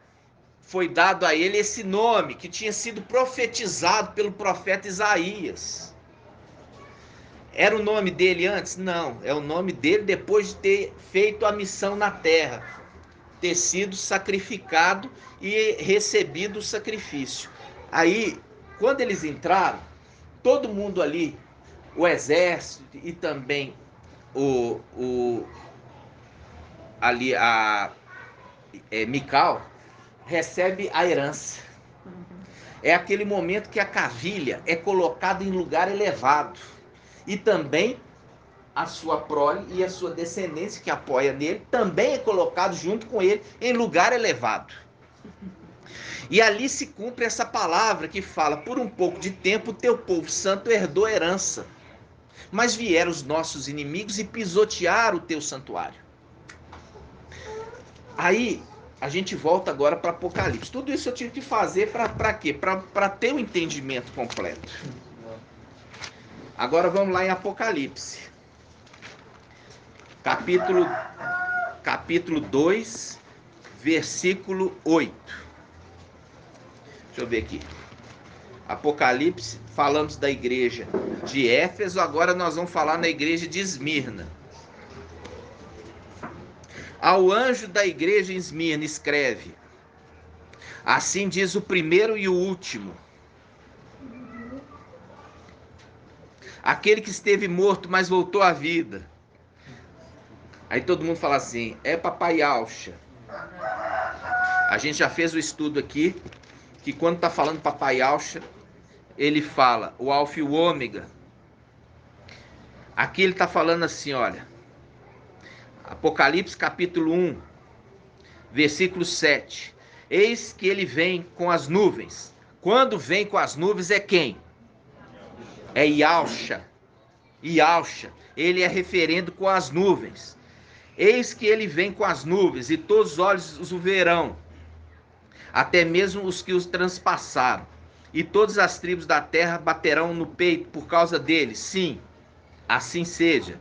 foi dado a ele esse nome que tinha sido profetizado pelo profeta Isaías. Era o nome dele antes? Não, é o nome dele depois de ter feito a missão na terra, ter sido sacrificado e recebido o sacrifício. Aí, quando eles entraram, todo mundo ali, o exército e também Mical, recebe a herança. É aquele momento que a cavilha é colocada em lugar elevado. E também a sua prole e a sua descendência que apoia nele também é colocado junto com ele em lugar elevado. E ali se cumpre essa palavra que fala: por um pouco de tempo o teu povo santo herdou a herança, mas vieram os nossos inimigos e pisotearam o teu santuário. Aí a gente volta agora para Apocalipse. Tudo isso eu tive que fazer para quê? Para ter o entendimento completo. Agora vamos lá em Apocalipse. Capítulo 2, versículo 8. Deixa eu ver aqui. Apocalipse, falamos da igreja de Éfeso, agora nós vamos falar na igreja de Esmirna. Ao anjo da igreja em Esmirna escreve: assim diz o primeiro e o último, aquele que esteve morto, mas voltou à vida. Aí todo mundo fala assim: é Papai Alcha. A gente já fez o estudo aqui, que quando está falando Papai Alcha, ele fala o Alfa e o Ômega. Aqui ele está falando assim, olha, Apocalipse capítulo 1, versículo 7. Eis que ele vem com as nuvens. Quando vem com as nuvens é quem? É Yalcha. Yalcha. Ele é referendo com as nuvens. Eis que ele vem com as nuvens, e todos os olhos o verão, até mesmo os que os transpassaram. E todas as tribos da terra baterão no peito por causa dele. Sim, assim seja.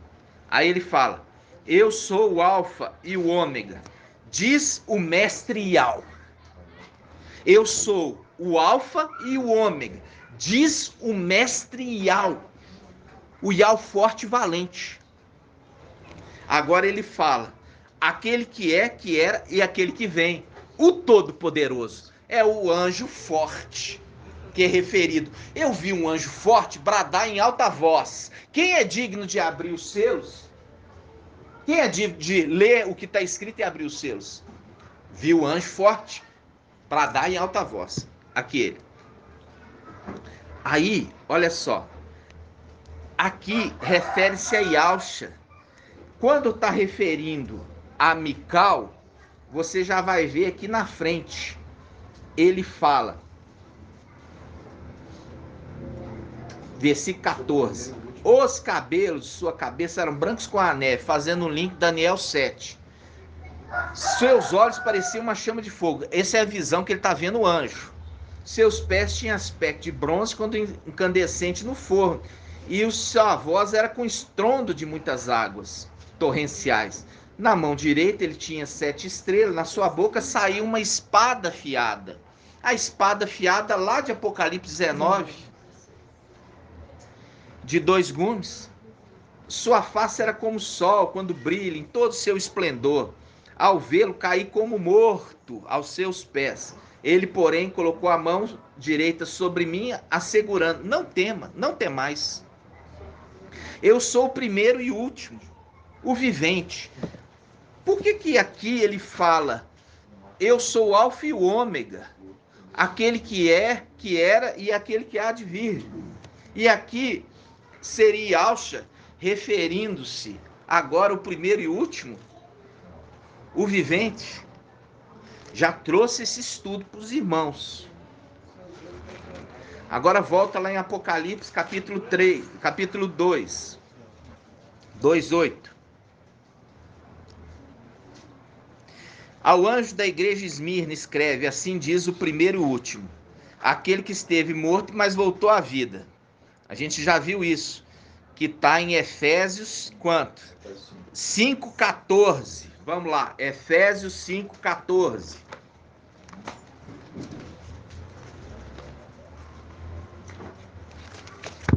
Aí ele fala: eu sou o Alfa e o Ômega, diz o mestre Yal. Eu sou o Alfa e o Ômega, diz o mestre Yal. O Yal forte e valente. Agora ele fala: aquele que é, que era e aquele que vem, o Todo-Poderoso. É o anjo forte que é referido. Eu vi um anjo forte bradar em alta voz. Quem é digno de abrir os selos? Quem é de ler o que está escrito e abrir os selos? Viu o anjo forte bradar em alta voz. Aquele. Aí, olha só. Aqui refere-se a Yalcha. Quando está referindo a Mical, você já vai ver aqui na frente. Ele fala, versículo 14: os cabelos de sua cabeça eram brancos como a neve, fazendo um link Daniel 7. Seus olhos pareciam uma chama de fogo. Essa é a visão que ele está vendo o anjo. Seus pés tinham aspecto de bronze quando incandescente no forno, e sua voz era com estrondo de muitas águas torrenciais. Na mão direita ele tinha 7 estrelas, na sua boca saiu uma espada afiada. A espada afiada lá de Apocalipse 19, de 2 gumes. Sua face era como o sol quando brilha em todo o seu esplendor. Ao vê-lo, caí como morto aos seus pés. Ele, porém, colocou a mão direita sobre mim, assegurando: não tema, não temais. Eu sou o primeiro e o último, o vivente. Por que aqui ele fala: eu sou o Alfa e o Ômega, aquele que é, que era e aquele que há de vir? E aqui seria Yalcha referindo-se agora o primeiro e último, o vivente. Já trouxe esse estudo para os irmãos. Agora volta lá em Apocalipse capítulo 3, capítulo 2, 2:8. Ao anjo da igreja de Esmirna escreve, assim diz o primeiro e o último, aquele que esteve morto, mas voltou à vida. A gente já viu isso, que está em Efésios, quanto? 5,14. Vamos lá, Efésios 5,14.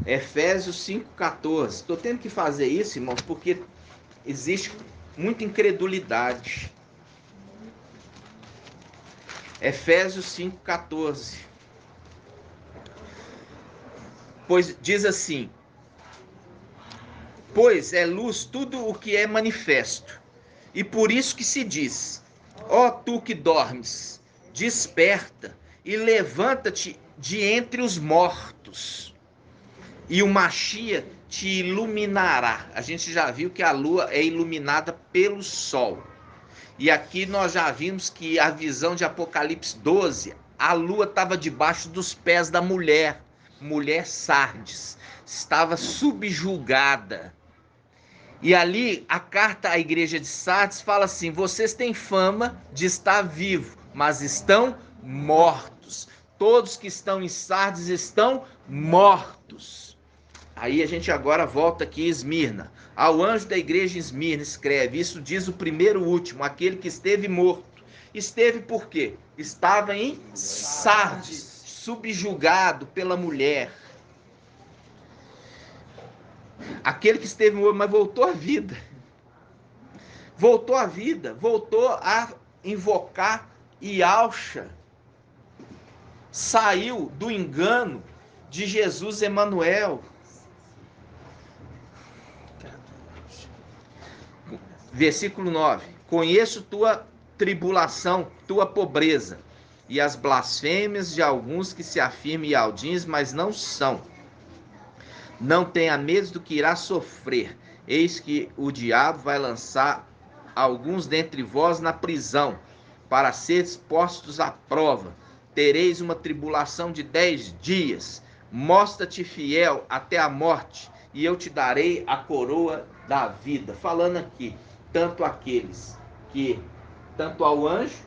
Efésios 5,14. Estou tendo que fazer isso, irmãos, porque existe muita incredulidade. Efésios 5,14. Pois diz assim: pois é luz tudo o que é manifesto, e por isso que se diz: ó tu que dormes, desperta e levanta-te de entre os mortos, e o Machia te iluminará. A gente já viu que a lua é iluminada pelo sol. E aqui nós já vimos que a visão de Apocalipse 12, a lua estava debaixo dos pés da mulher Sardes, estava subjugada. E ali a carta à igreja de Sardes fala assim: vocês têm fama de estar vivos, mas estão mortos. Todos que estão em Sardes estão mortos. Aí a gente agora volta aqui em Esmirna. Ao anjo da igreja em Esmirna escreve, isso diz o primeiro e último, aquele que esteve morto. Esteve por quê? Estava em Sardes, subjugado pela mulher. Aquele que esteve morto, mas voltou à vida. Voltou à vida, voltou a invocar Yahshua. Saiu do engano de Jesus Emanuel. Versículo 9. Conheço tua tribulação, tua pobreza, e as blasfêmias de alguns que se afirmam Yahudins, mas não são. Não tenha medo do que irá sofrer. Eis que o diabo vai lançar alguns dentre vós na prisão, para seres postos à prova. Tereis uma tribulação de 10 dias. Mostra-te fiel até a morte, e eu te darei a coroa da vida. Falando aqui, tanto ao anjo,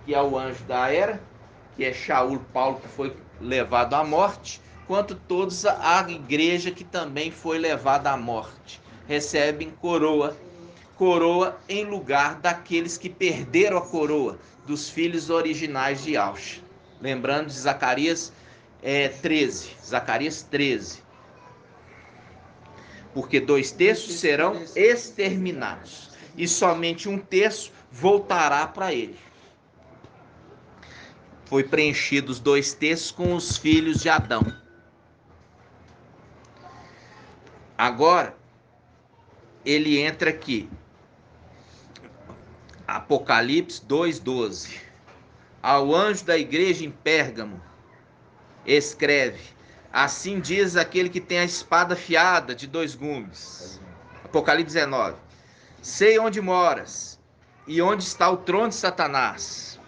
que é o anjo da era, que é Shaul Paulo, que foi levado à morte, quanto todos a igreja que também foi levada à morte. Recebem coroa em lugar daqueles que perderam a coroa, dos filhos originais de Yahshua. Lembrando de Zacarias 13. Zacarias 13. Porque 2/3 serão exterminados, e somente 1/3 voltará para ele. Foi preenchido os 2/3 com os filhos de Adão. Agora, ele entra aqui. Apocalipse 2:12. Ao anjo da igreja em Pérgamo, escreve: assim diz aquele que tem a espada afiada de 2 gumes. Apocalipse 19. Sei onde moras e onde está o trono de Satanás.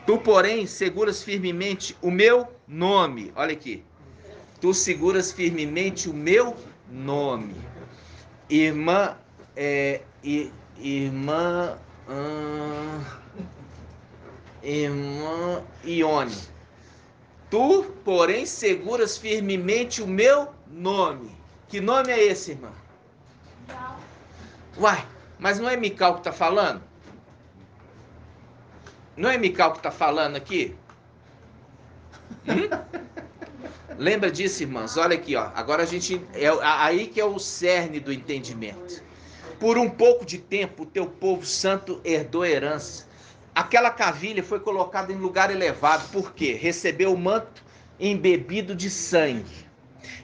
Tu, porém, seguras firmemente o meu nome. Olha aqui. Tu seguras firmemente o meu nome. Irmã Ione. Tu, porém, seguras firmemente o meu nome. Que nome é esse, irmã? Uai, mas não é Mical que está falando? Não é Mical que está falando aqui? Lembra disso, irmãs? Olha aqui, ó. Agora a gente... aí que é o cerne do entendimento. Por um pouco de tempo, o teu povo santo herdou a herança. Aquela cavilha foi colocada em lugar elevado. Por quê? Recebeu o manto embebido de sangue.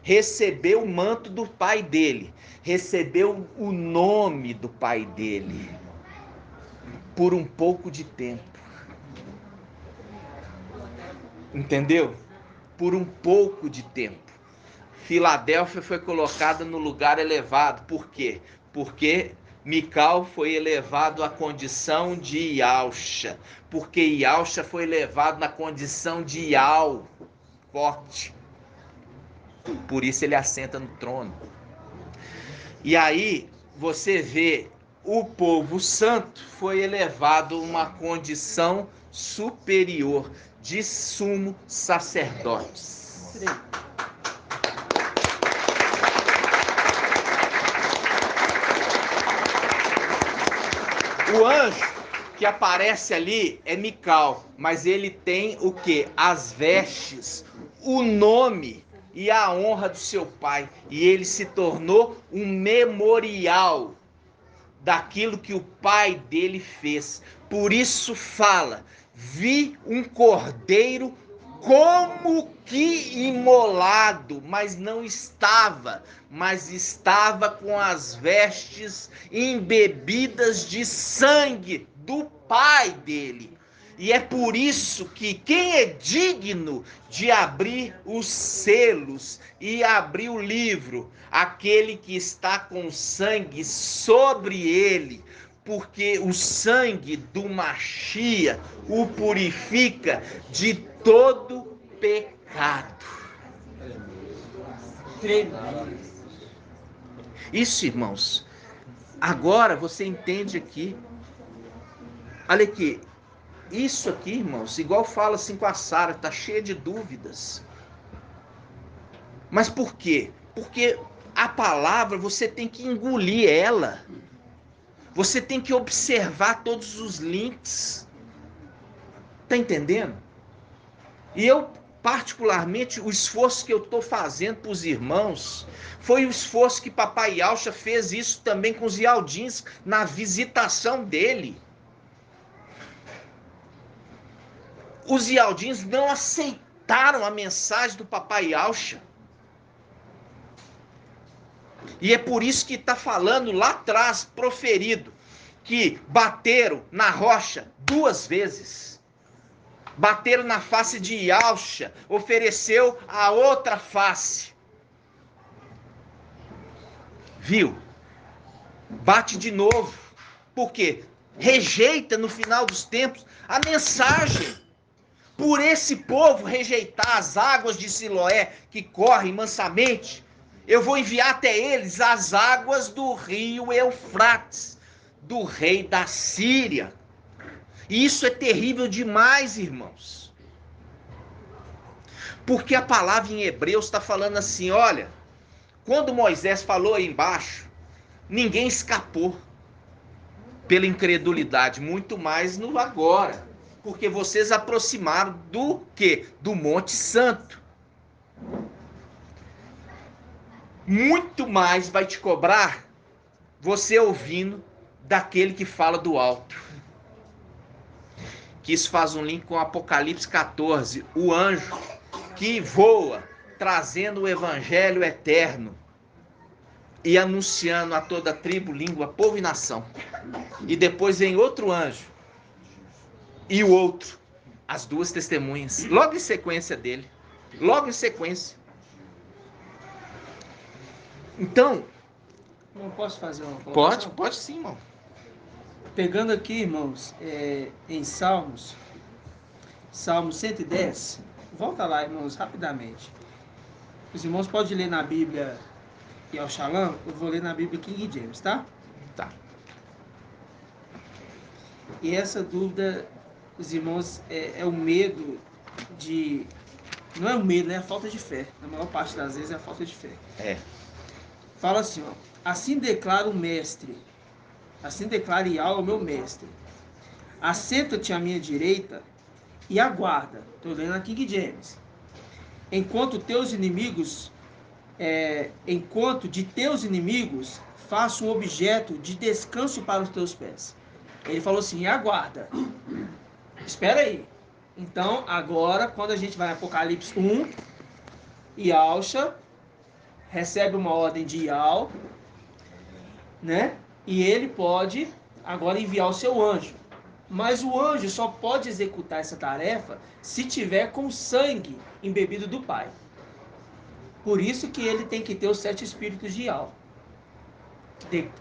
Recebeu o manto do pai dele. Recebeu o nome do pai dele. Por um pouco de tempo. Entendeu? Por um pouco de tempo. Filadélfia foi colocada no lugar elevado. Por quê? Porque Mical foi elevado à condição de Yahshua. Porque Yahshua foi elevado na condição de Yah, forte. Por isso ele assenta no trono. E aí você vê o povo santo foi elevado a uma condição superior de sumo sacerdotes. O anjo que aparece ali é Mical, mas ele tem o quê? As vestes, o nome e a honra do seu pai. E ele se tornou um memorial daquilo que o pai dele fez. Por isso fala, vi um cordeiro como que imolado, mas estava com as vestes embebidas de sangue do pai dele. E é por isso que quem é digno de abrir os selos e abrir o livro, aquele que está com sangue sobre ele, porque o sangue do Machia o purifica de todo pecado. Isso, irmãos. Agora você entende aqui. Olha aqui. Isso aqui, irmãos, igual fala assim com a Sara, tá cheia de dúvidas. Mas por quê? Porque a palavra você tem que engolir ela. Você tem que observar todos os links. Tá entendendo? E eu, particularmente, o esforço que eu estou fazendo para os irmãos foi o esforço que Papai Yaucha fez isso também com os Ialdins na visitação dele. Os Ialdins não aceitaram a mensagem do Papai Yaucha. E é por isso que está falando lá atrás, proferido, que bateram na rocha 2 vezes. Bateram na face de Yaucha, ofereceu a outra face. Viu? Bate de novo. Por quê? Rejeita no final dos tempos a mensagem. Por esse povo rejeitar as águas de Siloé que correm mansamente, eu vou enviar até eles as águas do rio Eufrates, do rei da Síria. E isso é terrível demais, irmãos. Porque a palavra em Hebreus está falando assim, olha, quando Moisés falou aí embaixo, ninguém escapou pela incredulidade, muito mais no agora. Porque vocês aproximaram do quê? Do Monte Santo. Muito mais vai te cobrar você ouvindo daquele que fala do alto. Que isso faz um link com Apocalipse 14. O anjo que voa, trazendo o evangelho eterno e anunciando a toda tribo, língua, povo e nação. E depois vem outro anjo. E o outro, as 2 testemunhas, logo em sequência dele, logo em sequência. Então, não posso fazer uma colocação? Pode sim, irmão. Pegando aqui, irmãos, em Salmo 110, volta lá, irmãos, rapidamente. Os irmãos podem ler na Bíblia e ao Shalom, eu vou ler na Bíblia King James, tá? Tá. E essa dúvida, os irmãos, é o medo de... Não é o medo, né? É a falta de fé. Na maior parte das vezes é a falta de fé. Fala assim, ó. Assim declara o mestre. Assim declara Yahweh, o meu mestre. Assenta-te à minha direita e aguarda. Estou lendo a King James. Enquanto de teus inimigos faço um objeto de descanso para os teus pés. Ele falou assim, aguarda. Espera aí. Então, agora, quando a gente vai em Apocalipse 1, Yaucha recebe uma ordem de Yahweh, né? E ele pode agora enviar o seu anjo. Mas o anjo só pode executar essa tarefa se tiver com sangue embebido do Pai. Por isso que ele tem que ter os 7 espíritos de Yahweh,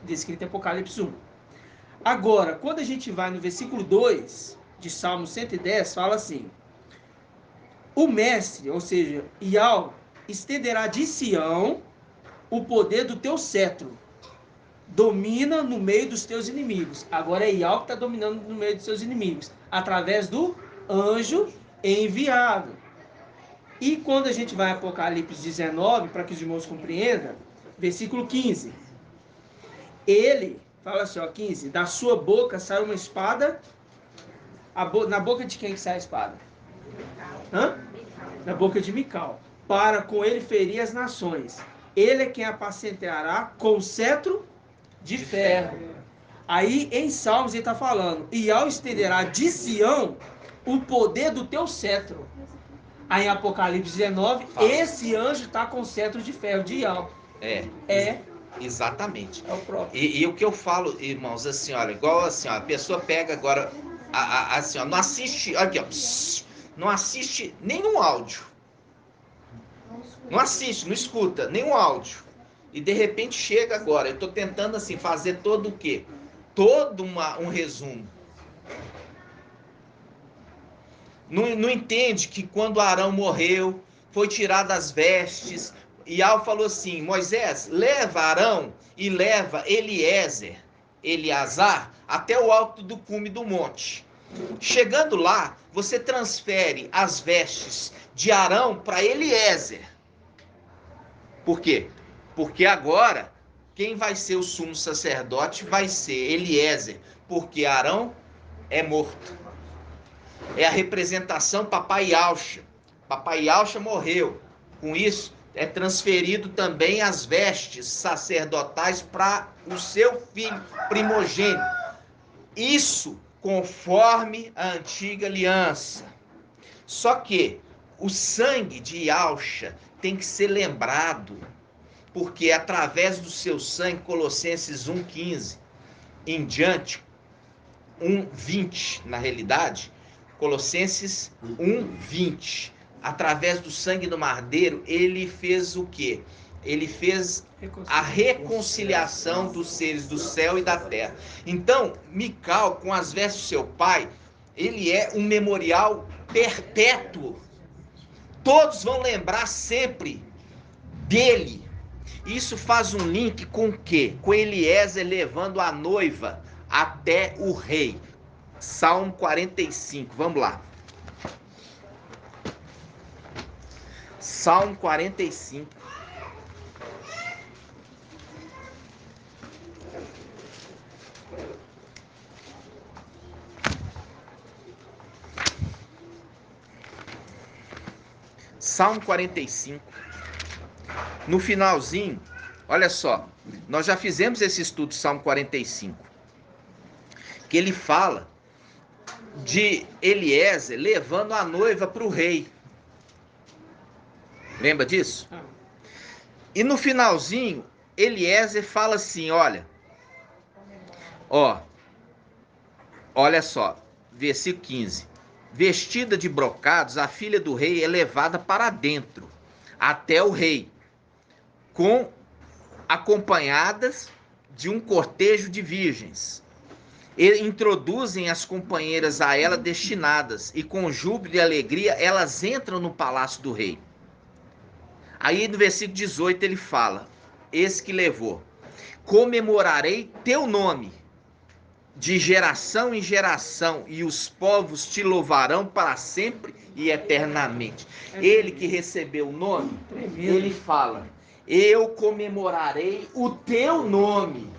descrito em Apocalipse 1. Agora, quando a gente vai no versículo 2 de Salmo 110, fala assim: o mestre, ou seja, Yahweh, estenderá de Sião o poder do teu cetro. domina no meio dos teus inimigos. Agora é Yahweh que está dominando no meio dos seus inimigos, através do anjo enviado. E quando a gente vai a Apocalipse 19, para que os irmãos compreendam, versículo 15. Ele, fala assim, ó, 15, da sua boca sai uma espada. Na boca de quem que sai a espada? Hã? Na boca de Mical. Para com ele ferir as nações. Ele é quem apacentará com cetro de ferro. Aí em Salmos ele está falando, e ao estenderá de Sião o poder do teu cetro. Aí em Apocalipse 19, esse anjo está com cetro de ferro, de Yahweh. Exatamente. É o próprio. E o que eu falo, irmãos, assim, olha, igual assim, ó, a pessoa pega agora, assim, ó, não assiste, aqui, ó, não assiste nenhum áudio. Não assiste, não escuta nenhum áudio. E de repente chega agora, eu estou tentando assim fazer todo o quê? Todo um resumo. Não entende que quando Arão morreu, foi tirado as vestes, e Yahweh falou assim, Moisés, leva Arão e leva Eleazar, até o alto do cume do monte. Chegando lá, você transfere as vestes de Arão para Eliezer. Por quê? Porque agora, quem vai ser o sumo sacerdote vai ser Eliezer, porque Arão é morto. É a representação Papai Yahshua. Papai Yahshua morreu. Com isso, é transferido também as vestes sacerdotais para o seu filho primogênito. Isso conforme a antiga aliança. Só que o sangue de Yahshua tem que ser lembrado, porque é através do seu sangue, Colossenses 1,15 em diante, 1,20 na realidade, Colossenses 1,20, através do sangue do Madeiro, ele fez o quê? Ele fez a reconciliação dos seres do céu e da terra. Então, Mical, com as vestes do seu pai, ele é um memorial perpétuo. Todos vão lembrar sempre dele. Isso faz um link com o quê? Com Eliezer levando a noiva até o rei. Salmo 45, vamos lá. Salmo 45. Salmo 45. No finalzinho, olha só, nós já fizemos esse estudo, Salmo 45, que ele fala de Eliezer levando a noiva para o rei. Lembra disso? E no finalzinho, Eliezer fala assim, olha só, versículo 15. Vestida de brocados, a filha do rei é levada para dentro, até o rei, acompanhadas de um cortejo de virgens. E introduzem as companheiras a ela destinadas, e com júbilo e alegria elas entram no palácio do rei. Aí no versículo 18 ele fala, esse que levou, comemorarei teu nome, de geração em geração, e os povos te louvarão para sempre e eternamente. Ele que recebeu o nome, ele fala, eu comemorarei o teu nome.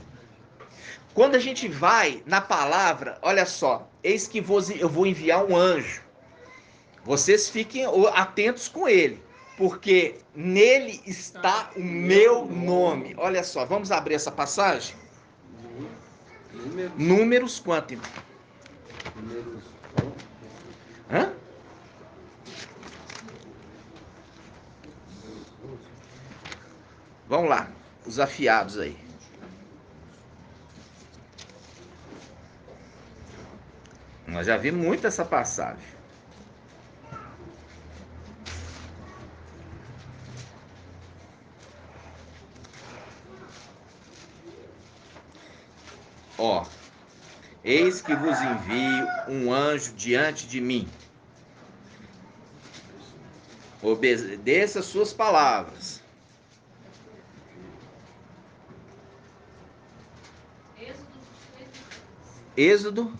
Quando a gente vai na palavra, olha só, eis que eu vou enviar um anjo. Vocês fiquem atentos com ele, porque nele está o meu nome. Olha só, vamos abrir essa passagem? Números quanto? Números. Hã? Vamos lá, os afiados aí. Nós já vimos muito essa passagem. Eis que vos envio um anjo diante de mim. Obedeça as suas palavras. Êxodo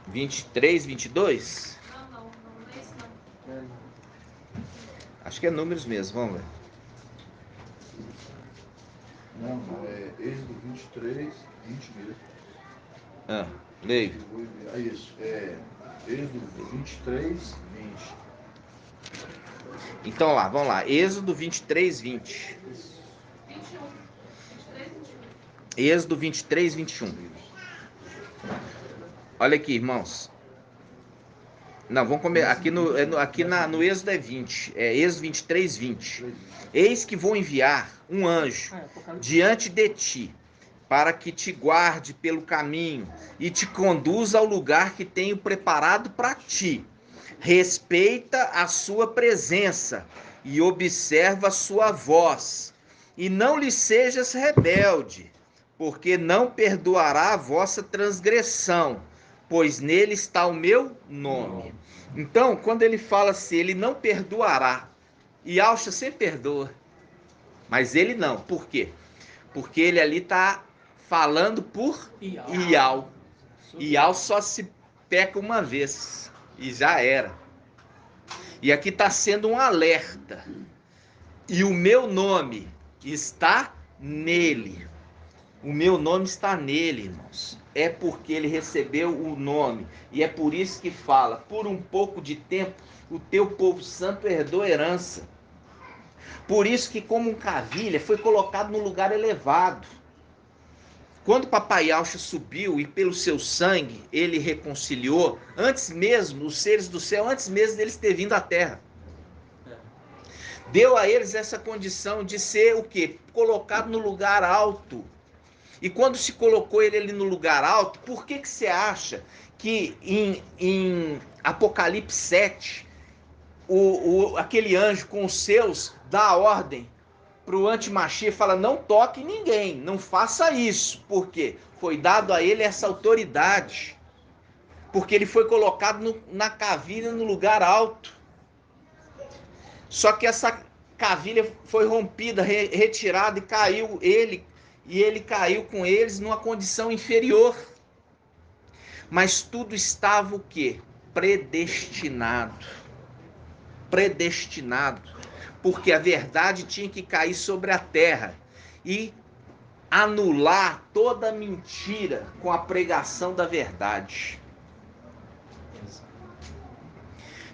23, 22? Não é isso não. Acho que é números mesmo, vamos ver. Não, é Êxodo 23, 20 mesmo. Leio. É isso, é Êxodo 23, 20. Então lá, vamos lá. Êxodo 23, 20. 21. 23, 21. Êxodo 23, 21. Olha aqui, irmãos. Não, vamos comer. Aqui no Êxodo é 20. É Êxodo 23, 20. Eis que vou enviar um anjo diante de ti, para que te guarde pelo caminho e te conduza ao lugar que tenho preparado para ti. Respeita a sua presença e observa a sua voz, e não lhe sejas rebelde, porque não perdoará a vossa transgressão, pois nele está o meu nome. Então, quando ele fala assim, ele não perdoará, e Yahshua sempre perdoa, mas ele não. Por quê? Porque ele ali está falando por Ial. Ial só se peca uma vez, e já era. E aqui está sendo um alerta. E o meu nome está nele. O meu nome está nele, irmãos. É porque ele recebeu o nome. E é por isso que fala, por um pouco de tempo, o teu povo santo herdou herança. Por isso que como um cavilha foi colocado no lugar elevado. Quando Papai Yahshua subiu e pelo seu sangue ele reconciliou, antes mesmo, os seres do céu, antes mesmo deles ter vindo à terra. Deu a eles essa condição de ser o quê? Colocado no lugar alto. E quando se colocou ele ali no lugar alto, por que você acha que em Apocalipse 7, aquele anjo com os seus dá a ordem para o antimachia e fala, não toque ninguém, não faça isso. Por quê? Foi dado a ele essa autoridade. Porque ele foi colocado na cavilha no lugar alto. Só que essa cavilha foi rompida, retirada e caiu ele. E ele caiu com eles numa condição inferior. Mas tudo estava o quê? Predestinado. Predestinado. Porque a verdade tinha que cair sobre a terra e anular toda a mentira com a pregação da verdade.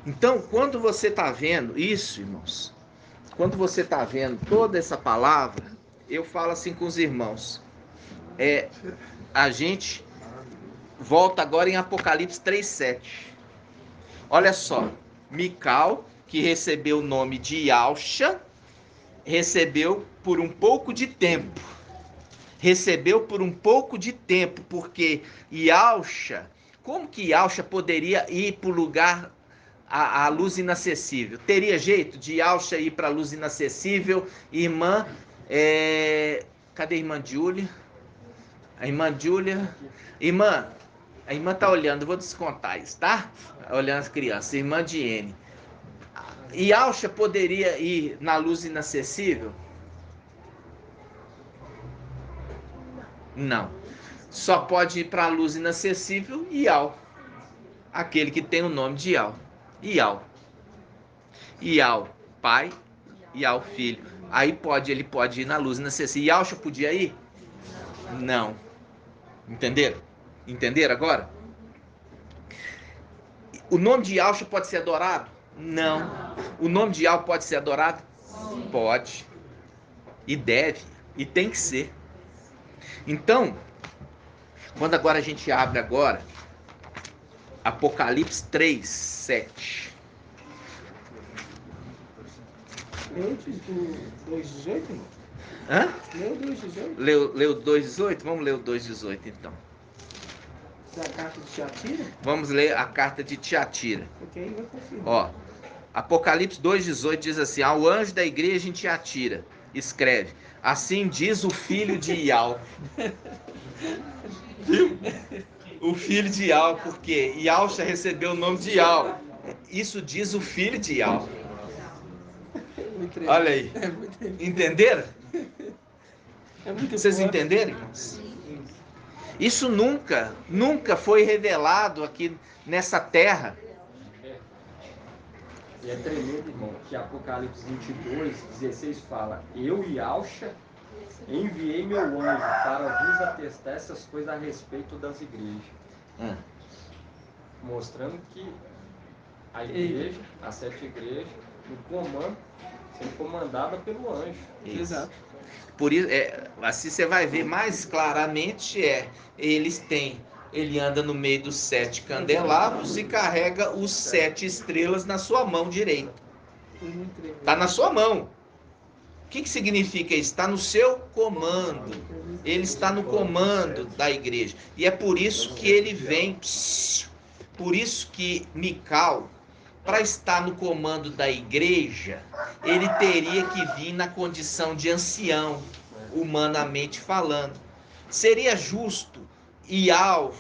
Então, quando você está vendo isso, irmãos, quando você está vendo toda essa palavra, eu falo assim com os irmãos, a gente volta agora em Apocalipse 3:7. Olha só, Mical, que recebeu o nome de Yahshua, recebeu por um pouco de tempo. Recebeu por um pouco de tempo, porque Yahshua, como que Yahshua poderia ir para o lugar, a luz inacessível? Teria jeito de Yahshua ir para a luz inacessível? Irmã, cadê a irmã Júlia? A irmã Júlia, a irmã tá olhando, eu vou descontar isso, tá? Olhando as crianças, irmã Diene. Yahshua poderia ir na luz inacessível? Não. Só pode ir para a luz inacessível Ial. Aquele que tem o nome de Ial. Ial. Ial, pai, Ial, filho. Aí ele pode ir na luz inacessível. Yahshua podia ir? Não. Entenderam? Entenderam agora? O nome de Yahshua pode ser adorado? Não. O nome de Yahweh pode ser adorado? Pode. E deve. E tem que ser. Então, quando agora a gente abre agora Apocalipse 3:7. Leu o 2:18, irmão? Hã? Leu o 2:18? Leu o 2:18? Vamos ler o 2:18 então. Da carta de Tiatira? Vamos ler a carta de Tiatira. Porque aí vai confirmar. Ó, Apocalipse 2:18 diz assim: ao anjo da igreja em Tiatira, escreve: assim diz o filho de Ial. Viu? O filho de Ial, porque Yahshua recebeu o nome de Ial. Isso diz o filho de Ial. Olha aí. Entenderam? Vocês entenderam, irmãos? Isso nunca foi revelado aqui nessa terra. E é tremendo, irmão, que Apocalipse 22, 16 fala: eu, Yahshua, enviei meu anjo para vos atestar essas coisas a respeito das igrejas. Mostrando que a igreja, as 7 igrejas, no comando, sendo comandada pelo anjo. Exato. Por isso, assim você vai ver mais claramente, ele anda no meio dos 7 candelabros e carrega os 7 estrelas na sua mão direita. Está na sua mão. O que significa isso? Está no seu comando. Ele está no comando da igreja. E é por isso que ele vem. Por isso que Mical, para estar no comando da igreja, ele teria que vir na condição de ancião, humanamente falando. Seria justo Ial,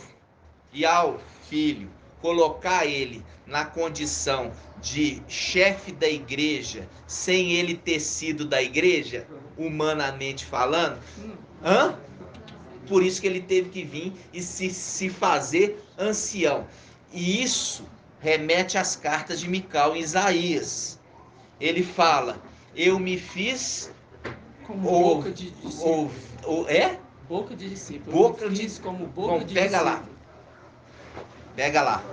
filho, colocar ele na condição de chefe da igreja, sem ele ter sido da igreja, humanamente falando? Por isso que ele teve que vir e se fazer ancião. E isso remete às cartas de Mical em Isaías. Ele fala: eu me fiz como boca de discípulo. Boca de discípulo. Boca de como boca de pega discípulo. Pega lá.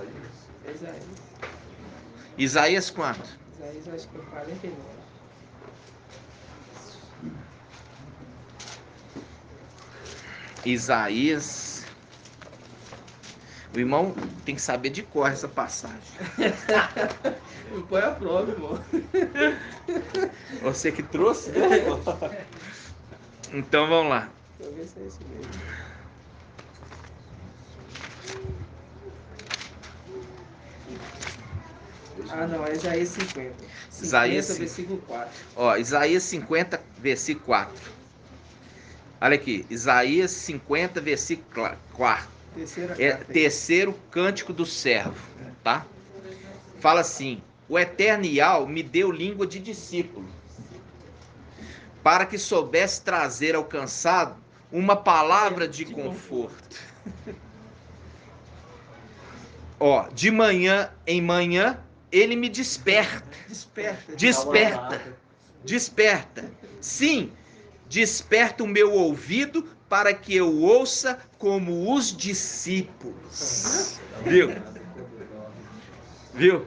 Isaías quanto? Isaías acho que é 49. Isaías. O irmão tem que saber de cor essa passagem. Não põe a prova, irmão. Você que trouxe? Então vamos lá. Deixa eu ver se é isso mesmo. Não, é Isaías 50. Isaías 50, versículo 4. Isaías 50, versículo 4. Olha aqui, Isaías 50, versículo 4. Terceiro cântico do servo, tá? Fala assim: o eterno Ial me deu língua de discípulo, para que soubesse trazer ao cansado uma palavra de conforto. De manhã em manhã ele me desperta. Desperta. Sim, desperta o meu ouvido para que eu ouça como os discípulos. Viu?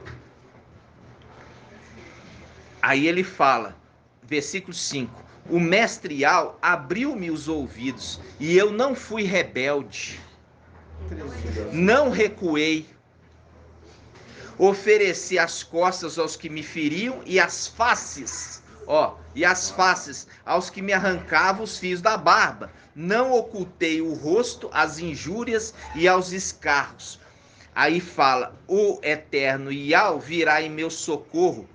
Aí ele fala, versículo 5: o mestre Ial abriu-me os ouvidos e eu não fui rebelde, não recuei. Ofereci as costas aos que me feriam e as faces aos que me arrancavam os fios da barba. Não ocultei o rosto às injúrias e aos escarros. Aí fala: o eterno Ial virá em meu socorro.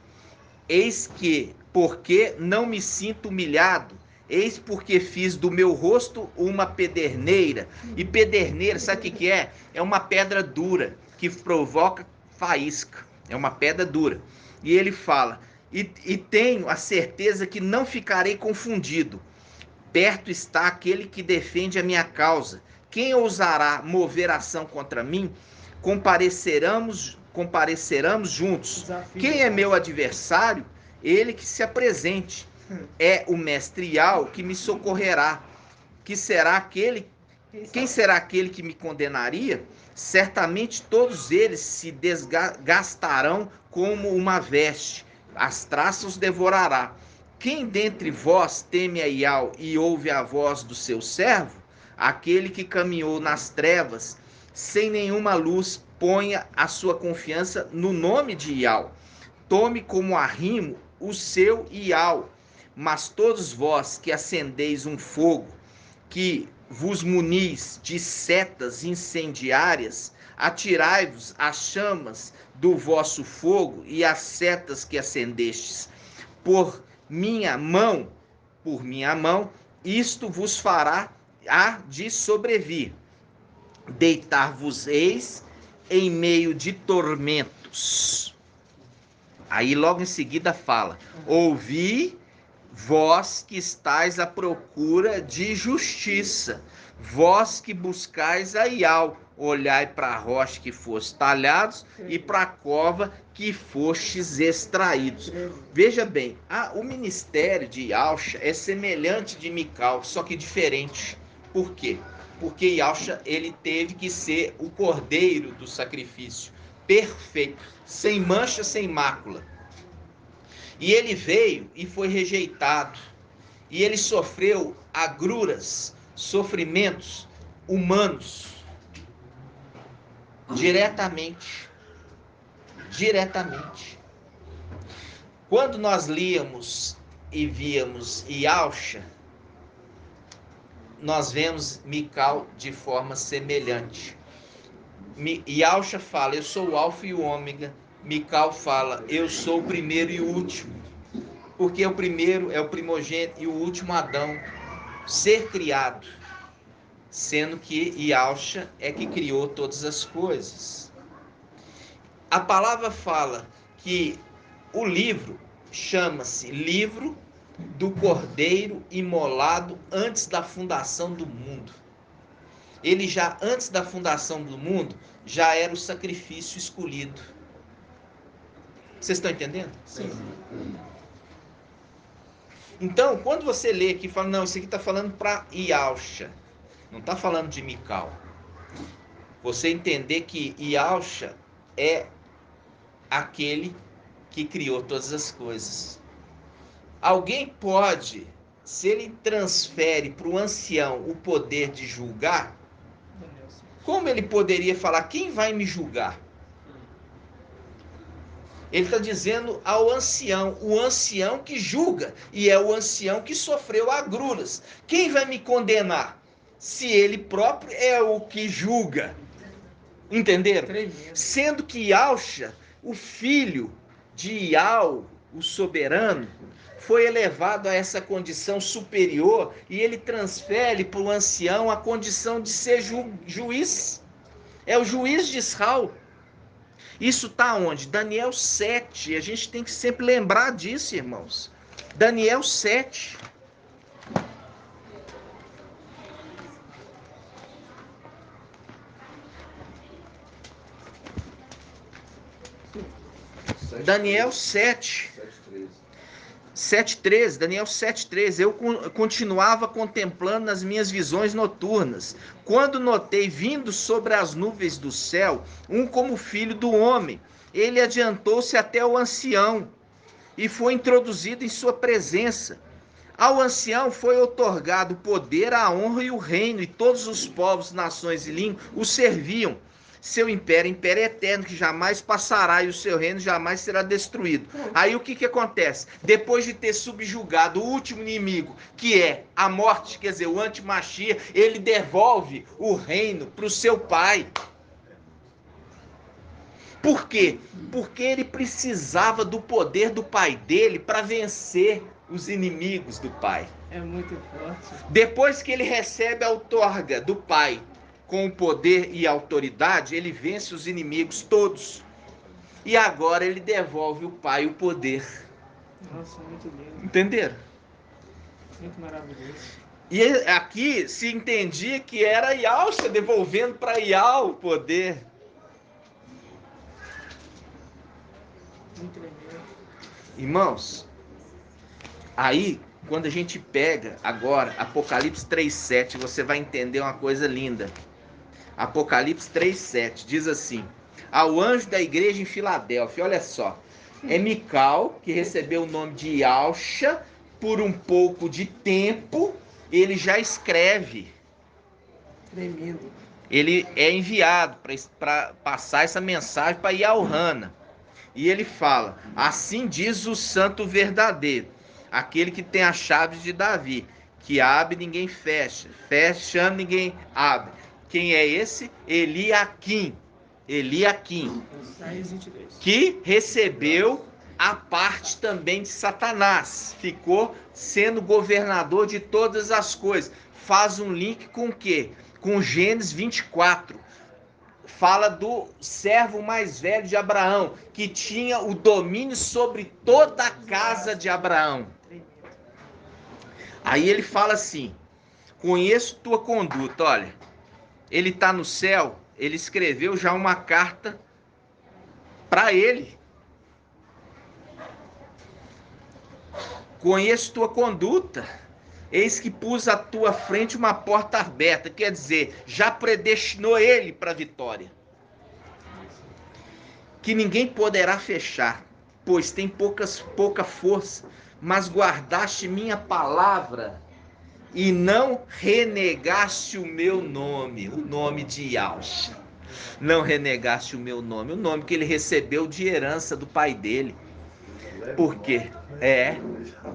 Eis que, porque não me sinto humilhado, eis porque fiz do meu rosto uma pederneira. E pederneira, sabe o que é? É uma pedra dura que provoca faísca. É uma pedra dura. E ele fala: e tenho a certeza que não ficarei confundido. Perto está aquele que defende a minha causa. Quem ousará mover ação contra mim? Compareceremos juntos. Quem é meu adversário? Ele que se apresente. É o mestre Ial que me socorrerá. Quem será aquele que me condenaria? Certamente todos eles se desgastarão como uma veste. As traças devorará. Quem dentre vós teme a Ial e ouve a voz do seu servo? Aquele que caminhou nas trevas, sem nenhuma luz, ponha a sua confiança no nome de Ial. Tome como arrimo o seu Ial. Mas todos vós que acendeis um fogo, que vos munis de setas incendiárias, atirai-vos às chamas do vosso fogo e às setas que acendestes. Por minha mão, isto vos fará de sobrevir. Deitar-vos-eis em meio de tormentos. Aí logo em seguida fala: ouvi, vós que estáis à procura de justiça, Vós que buscais a Ial, olhai para a rocha que foste talhados e para a cova que fostes extraídos. Veja bem, o ministério de Ialcha é semelhante de Mical, só que diferente. Por quê? Porque Ialcha, ele teve que ser o cordeiro do sacrifício, perfeito, sem mancha, sem mácula. E ele veio e foi rejeitado. E ele sofreu agruras, sofrimentos humanos, diretamente. Quando nós líamos e víamos Ialcha, nós vemos Mical de forma semelhante. Ialcha fala, eu sou o alfa e o ômega. Mical fala, eu sou o primeiro e o último. Porque o primeiro é o primogênito e o último Adão, ser criado. Sendo que Ialcha é que criou todas as coisas. A palavra fala que o livro chama-se Livro do Cordeiro Imolado antes da fundação do mundo. Ele já, antes da fundação do mundo, já era o sacrifício escolhido. Vocês estão entendendo? Sim. Então, quando você lê aqui e fala, não, isso aqui está falando para Ialcha, não está falando de Mical. Você entender que Ialcha é aquele que criou todas as coisas. Alguém pode, se ele transfere para o ancião o poder de julgar, como ele poderia falar, quem vai me julgar? Ele está dizendo ao ancião, o ancião que julga, e é o ancião que sofreu agruras. Quem vai me condenar? Se ele próprio é o que julga. Entenderam? Sendo que Ialcha, o filho de Ial, o soberano, foi elevado a essa condição superior e ele transfere para o ancião a condição de ser juiz. É o juiz de Israel. Isso está onde? Daniel 7. A gente tem que sempre lembrar disso, irmãos. Daniel 7. Daniel 7. 7:13, Daniel 7:13, eu continuava contemplando nas minhas visões noturnas, quando notei vindo sobre as nuvens do céu, um como filho do homem. Ele adiantou-se até o ancião e foi introduzido em sua presença. Ao ancião foi outorgado o poder, a honra e o reino, e todos os povos, nações e línguas o serviam. Seu império é eterno, que jamais passará, e o seu reino jamais será destruído. Aí o que acontece? Depois de ter subjugado o último inimigo, que é a morte, quer dizer, o antimachia, ele devolve o reino para o seu pai. Por quê? Porque ele precisava do poder do pai dele para vencer os inimigos do pai. É muito forte. Depois que ele recebe a outorga do pai, com o poder e autoridade, ele vence os inimigos todos. E agora ele devolve o pai o poder. Nossa, muito lindo. Entenderam? Muito maravilhoso. E aqui se entendia que era Ialcha devolvendo para Ial o poder. Muito legal. Irmãos, aí quando a gente pega agora Apocalipse 3:7, você vai entender uma coisa linda. Apocalipse 3:7 diz assim: ao anjo da igreja em Filadélfia, olha só, é Mical, que recebeu o nome de Ialcha, por um pouco de tempo, ele já escreve. Tremendo. Ele é enviado para passar essa mensagem para Ialhana. E ele fala, assim diz o santo verdadeiro, aquele que tem as chaves de Davi, que abre ninguém fecha, fechando ninguém abre. Quem é esse? Eliaquim, que recebeu a parte também de Satanás, ficou sendo governador de todas as coisas. Faz um link com o quê? Com Gênesis 24. Fala do servo mais velho de Abraão, que tinha o domínio sobre toda a casa de Abraão. Aí ele fala assim, Conheço tua conduta. Olha, ele está no céu, ele escreveu já uma carta para ele. Conheço tua conduta. Eis que pus à tua frente uma porta aberta. Quer dizer, já predestinou ele para a vitória. Que ninguém poderá fechar, pois tem pouca força, mas guardaste minha palavra e não renegaste o meu nome, o nome de Yahshua. Não renegaste o meu nome, o nome que ele recebeu de herança do pai dele. Por quê?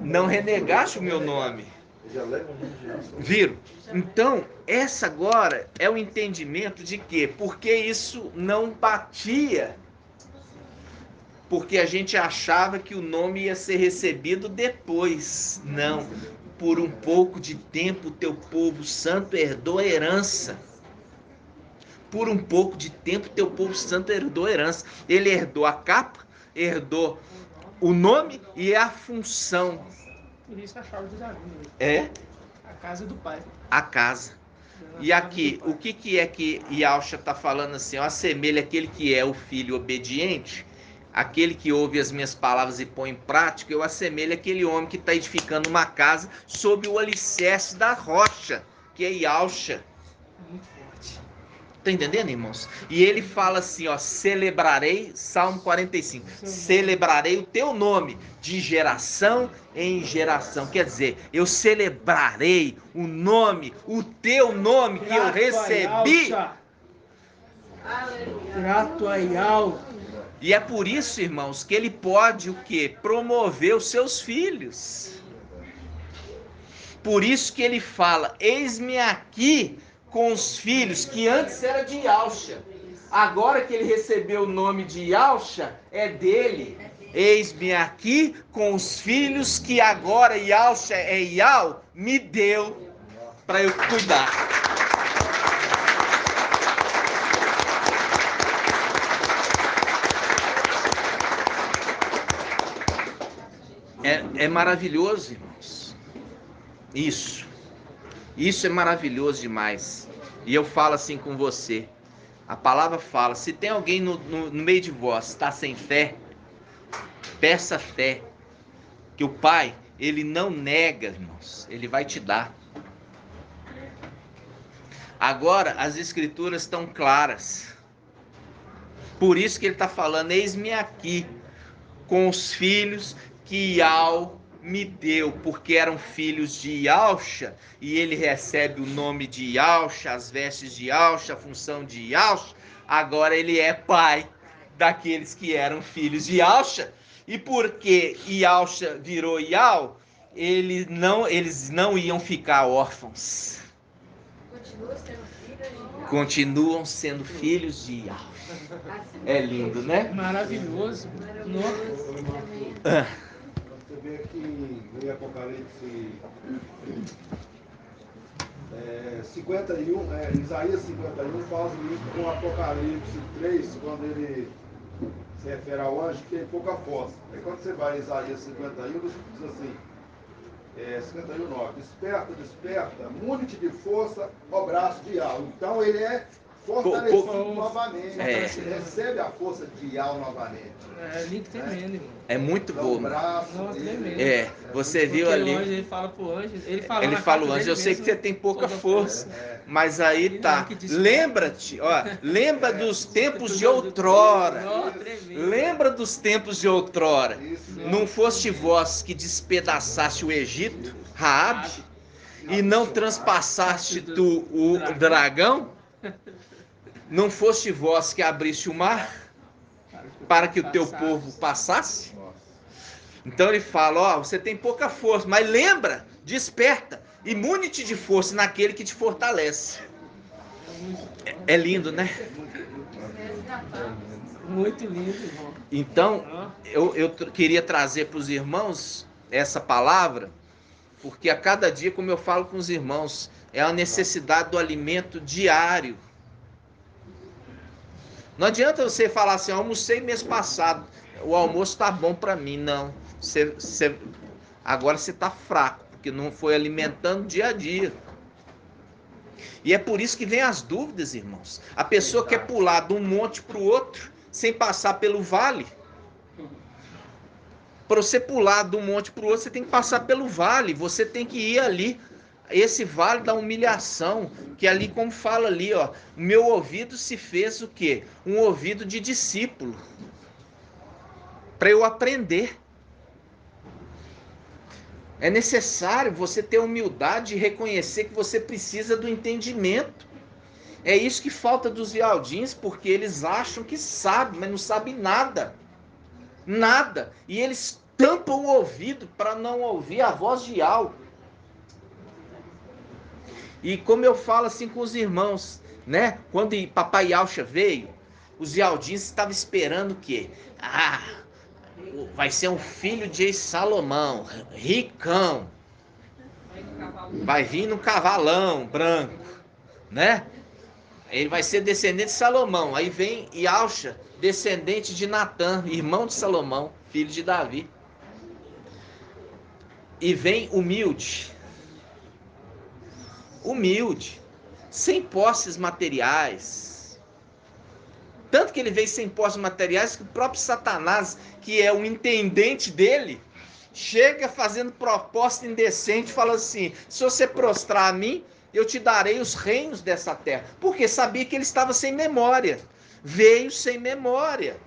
Não renegaste o meu nome. Viram? Então, essa agora é o entendimento de que, porque isso não batia, porque a gente achava que o nome ia ser recebido depois. Não, por um pouco de tempo o teu povo santo herdou a herança. Por um pouco de tempo teu povo santo herdou a herança. Ele herdou a capa, herdou o nome e a função. Por isso a chave de Davi. A casa do pai. A casa. E aqui, o que é que Yahshua está falando assim? Ó, assemelha aquele que é o filho obediente, aquele que ouve as minhas palavras e põe em prática, eu assemelho aquele homem que está edificando uma casa sob o alicerce da rocha, que é Yahshua. Muito forte. Tá entendendo, irmãos? E ele fala assim, ó, celebrarei, Salmo 45, celebrarei o teu nome de geração em geração. Quer dizer, eu celebrarei o nome, o teu nome que eu recebi. Grato a Yahweh. E é por isso, irmãos, que ele pode o quê? Promover os seus filhos. Por isso que ele fala, eis-me aqui com os filhos, que antes era de Yahshua. Agora que ele recebeu o nome de Yahshua, é dele. Eis-me aqui com os filhos que agora Yahshua é Yahweh, me deu para eu cuidar. É maravilhoso, irmãos. Isso é maravilhoso demais. E eu falo assim com você. A palavra fala, se tem alguém no meio de vós que está sem fé, peça fé. Que o Pai, ele não nega, irmãos. Ele vai te dar. Agora, as escrituras estão claras. Por isso que ele está falando, eis-me aqui com os filhos que Yahweh me deu, porque eram filhos de Yahshua, e ele recebe o nome de Yahshua, as vestes de Yahshua, a função de Yahshua. Agora ele é pai daqueles que eram filhos de Yahshua, e porque Yahshua virou Yahweh, eles não iam ficar órfãos. Continuam sendo filhos de Yahshua. É lindo, né? Maravilhoso. Você vê aqui em Apocalipse 51, Isaías 51 faz o link com Apocalipse 3, quando ele se refere ao anjo que tem pouca força. Aí quando você vai em Isaías 51, diz assim, 51:9, desperta, múnite de força ao braço de Yahweh. Então ele é fortalecido novamente. Ele recebe a força de Yahweh novamente. É link tremendo, irmão. É muito bom. Tremendo. Você viu porque ali. O anjo, ele fala pro anjo. Ele fala o anjo, eu sei que você tem pouca força. Mas aí tá. Lembra-te, lembra dos tempos de outrora. Lembra dos tempos de outrora. Não foste vós que despedaçaste o Egito, Raabe, e não transpassaste tu o dragão? Não foste vós que abriste o mar para que o teu povo passasse? Então ele fala, você tem pouca força, mas lembra, desperta, imune-te de força naquele que te fortalece. É lindo, né? Muito lindo, irmão. Então, eu queria trazer para os irmãos essa palavra, porque a cada dia, como eu falo com os irmãos, é a necessidade do alimento diário. Não adianta você falar assim, almocei mês passado, o almoço tá bom para mim. Não, agora você tá fraco, porque não foi alimentando dia a dia. E é por isso que vem as dúvidas, irmãos. A pessoa quer pular de um monte para o outro, sem passar pelo vale. Para você pular de um monte para o outro, você tem que passar pelo vale. Você tem que ir ali, esse vale da humilhação, que ali, como fala ali, ó, meu ouvido se fez o quê? Um ouvido de discípulo. Para eu aprender. É necessário você ter humildade e reconhecer que você precisa do entendimento. É isso que falta dos Vialdins, porque eles acham que sabem, mas não sabem nada. Nada. E eles tampam o ouvido para não ouvir a voz de Yau. E como eu falo assim com os irmãos, né? Quando Papai Yaucha veio, os Vialdins estavam esperando o quê? Vai ser um filho de Salomão, ricão. Vai vir no cavalão branco, né? Ele vai ser descendente de Salomão. Aí vem Yaucha, descendente de Natã, irmão de Salomão, filho de Davi. E vem humilde. Humilde, sem posses materiais. Tanto que ele veio sem posses materiais que o próprio Satanás, que é o intendente dele, chega fazendo proposta indecente, fala assim: se você prostrar a mim, eu te darei os reinos dessa terra. Porque sabia que ele estava sem memória. Veio sem memória.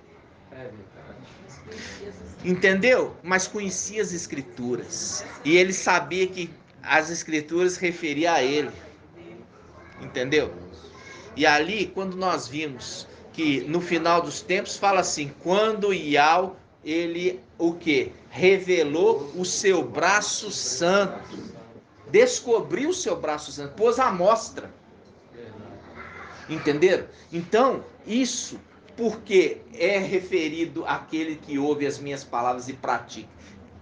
Entendeu? Mas conhecia as escrituras. E ele sabia que as escrituras referiam a ele. Entendeu? E ali, quando nós vimos que no final dos tempos fala assim: quando Yau, ele o quê? Revelou o seu braço santo. Descobriu o seu braço santo, pôs à mostra. Entenderam? Então, isso porque é referido àquele que ouve as minhas palavras e pratica.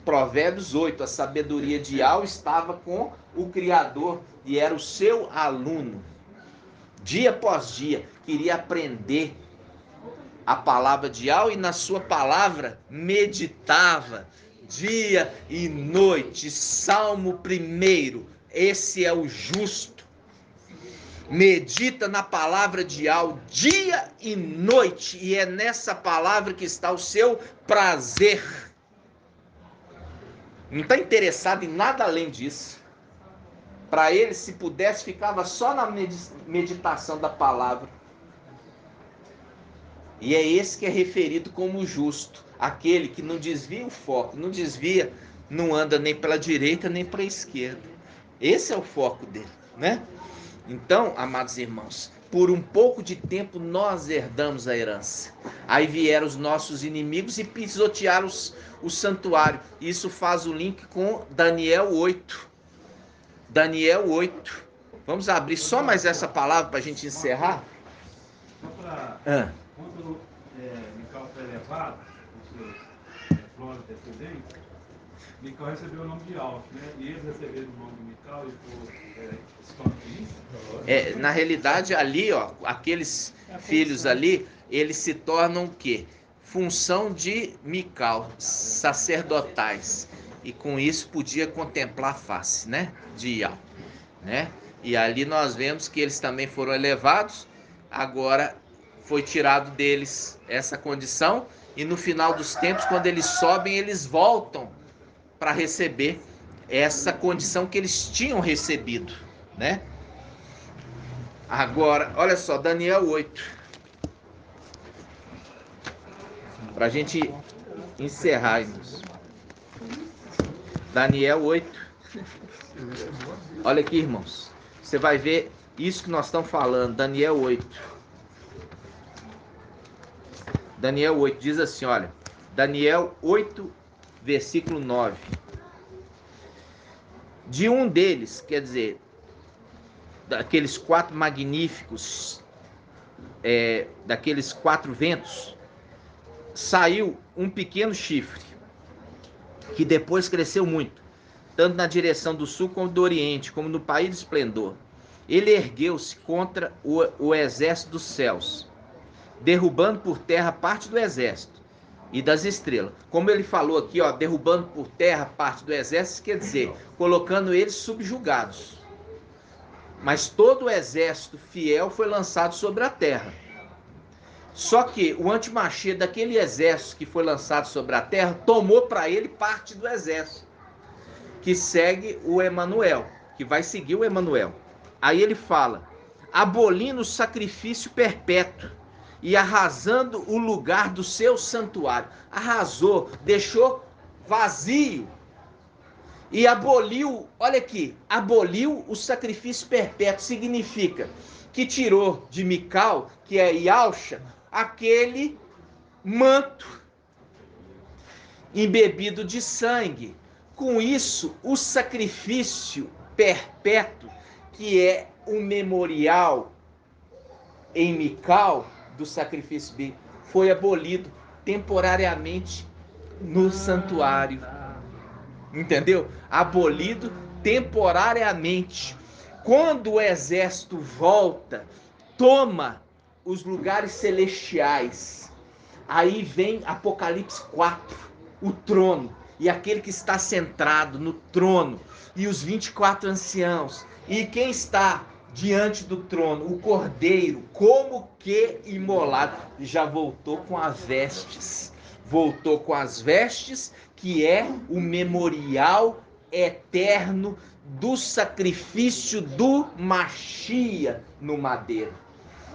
Provérbios 8, a sabedoria de Yau estava com o Criador e era o seu aluno. Dia após dia, queria aprender a palavra de Yau e na sua palavra meditava dia e noite. Salmo 1, esse é o justo. Medita na palavra de Yau dia e noite, e é nessa palavra que está o seu prazer. Não está interessado em nada além disso. Para ele, se pudesse, ficava só na meditação da palavra. E é esse que é referido como justo. Aquele que não desvia o foco, não desvia, não anda nem pela direita nem para a esquerda. Esse é o foco dele, né? Então, amados irmãos, por um pouco de tempo nós herdamos a herança. Aí vieram os nossos inimigos e pisotearam o santuário. Isso faz o link com Daniel 8. Daniel 8. Vamos abrir só mais essa palavra para a gente encerrar? Só para... Quando Mical foi levado, os seus clones descendentes, Mical recebeu o nome de Yau, né? E eles receberam o nome de Mical e se tornam felizes? Na realidade, ali, ó, aqueles filhos ali, eles se tornam o quê? Função de Mical, sacerdotais. E com isso podia contemplar a face, né? De Yau, né? E ali nós vemos que eles também foram elevados. Agora foi tirado deles essa condição. E no final dos tempos, quando eles sobem, eles voltam para receber essa condição que eles tinham recebido, né? Agora, olha só, Daniel 8. Para a gente encerrar, irmãos. Daniel 8. Olha aqui, irmãos. Você vai ver isso que nós estamos falando. Daniel 8. Daniel 8 diz assim, olha. Daniel 8, versículo 9. De um deles, quer dizer, daqueles 4 magníficos, daqueles 4 ventos, saiu um pequeno chifre, que depois cresceu muito, tanto na direção do sul como do oriente, como no país de esplendor. Ele ergueu-se contra o exército dos céus, derrubando por terra parte do exército e das estrelas. Como ele falou aqui, ó, derrubando por terra parte do exército, quer dizer, colocando eles subjugados. Mas todo o exército fiel foi lançado sobre a terra. Só que o antimachia daquele exército que foi lançado sobre a terra tomou para ele parte do exército, que segue o Emanuel, que vai seguir o Emanuel. Aí ele fala, abolindo o sacrifício perpétuo e arrasando o lugar do seu santuário. Arrasou, deixou vazio e aboliu, olha aqui, aboliu o sacrifício perpétuo. Significa que tirou de Mical, que é Yalcha, aquele manto embebido de sangue. Com isso, o sacrifício perpétuo, que é um memorial em Mical do sacrifício bíblico, foi abolido temporariamente no santuário. Entendeu? Abolido temporariamente. Quando o exército volta, toma os lugares celestiais. Aí vem Apocalipse 4, o trono, e aquele que está centrado no trono, e os 24 anciãos. E quem está diante do trono? O Cordeiro, como que imolado. Já voltou com as vestes. Voltou com as vestes, que é o memorial eterno do sacrifício do Machia no madeiro.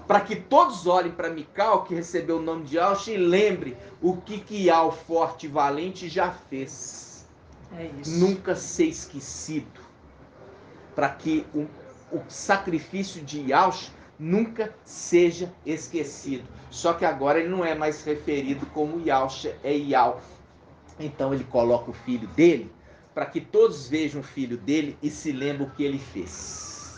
Para que todos olhem para Mical, que recebeu o nome de Yalcha, e lembre o que Ial forte e valente já fez. É isso. Nunca ser esquecido. Para que o sacrifício de Yalcha nunca seja esquecido. Só que agora ele não é mais referido como Yalcha, é Ial. Então ele coloca o filho dele, para que todos vejam o filho dele e se lembrem o que ele fez.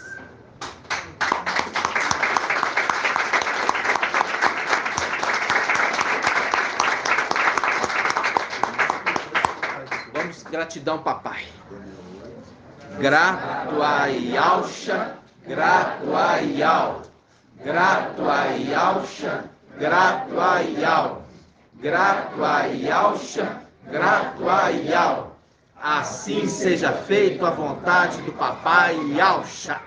Vamos, gratidão, papai. Grato a Yalcha, grato a Ial. Grato a Yalcha, grato a Ial. Grato a Yalcha, grato a Ial. Assim seja feito a vontade do papai Yalcha.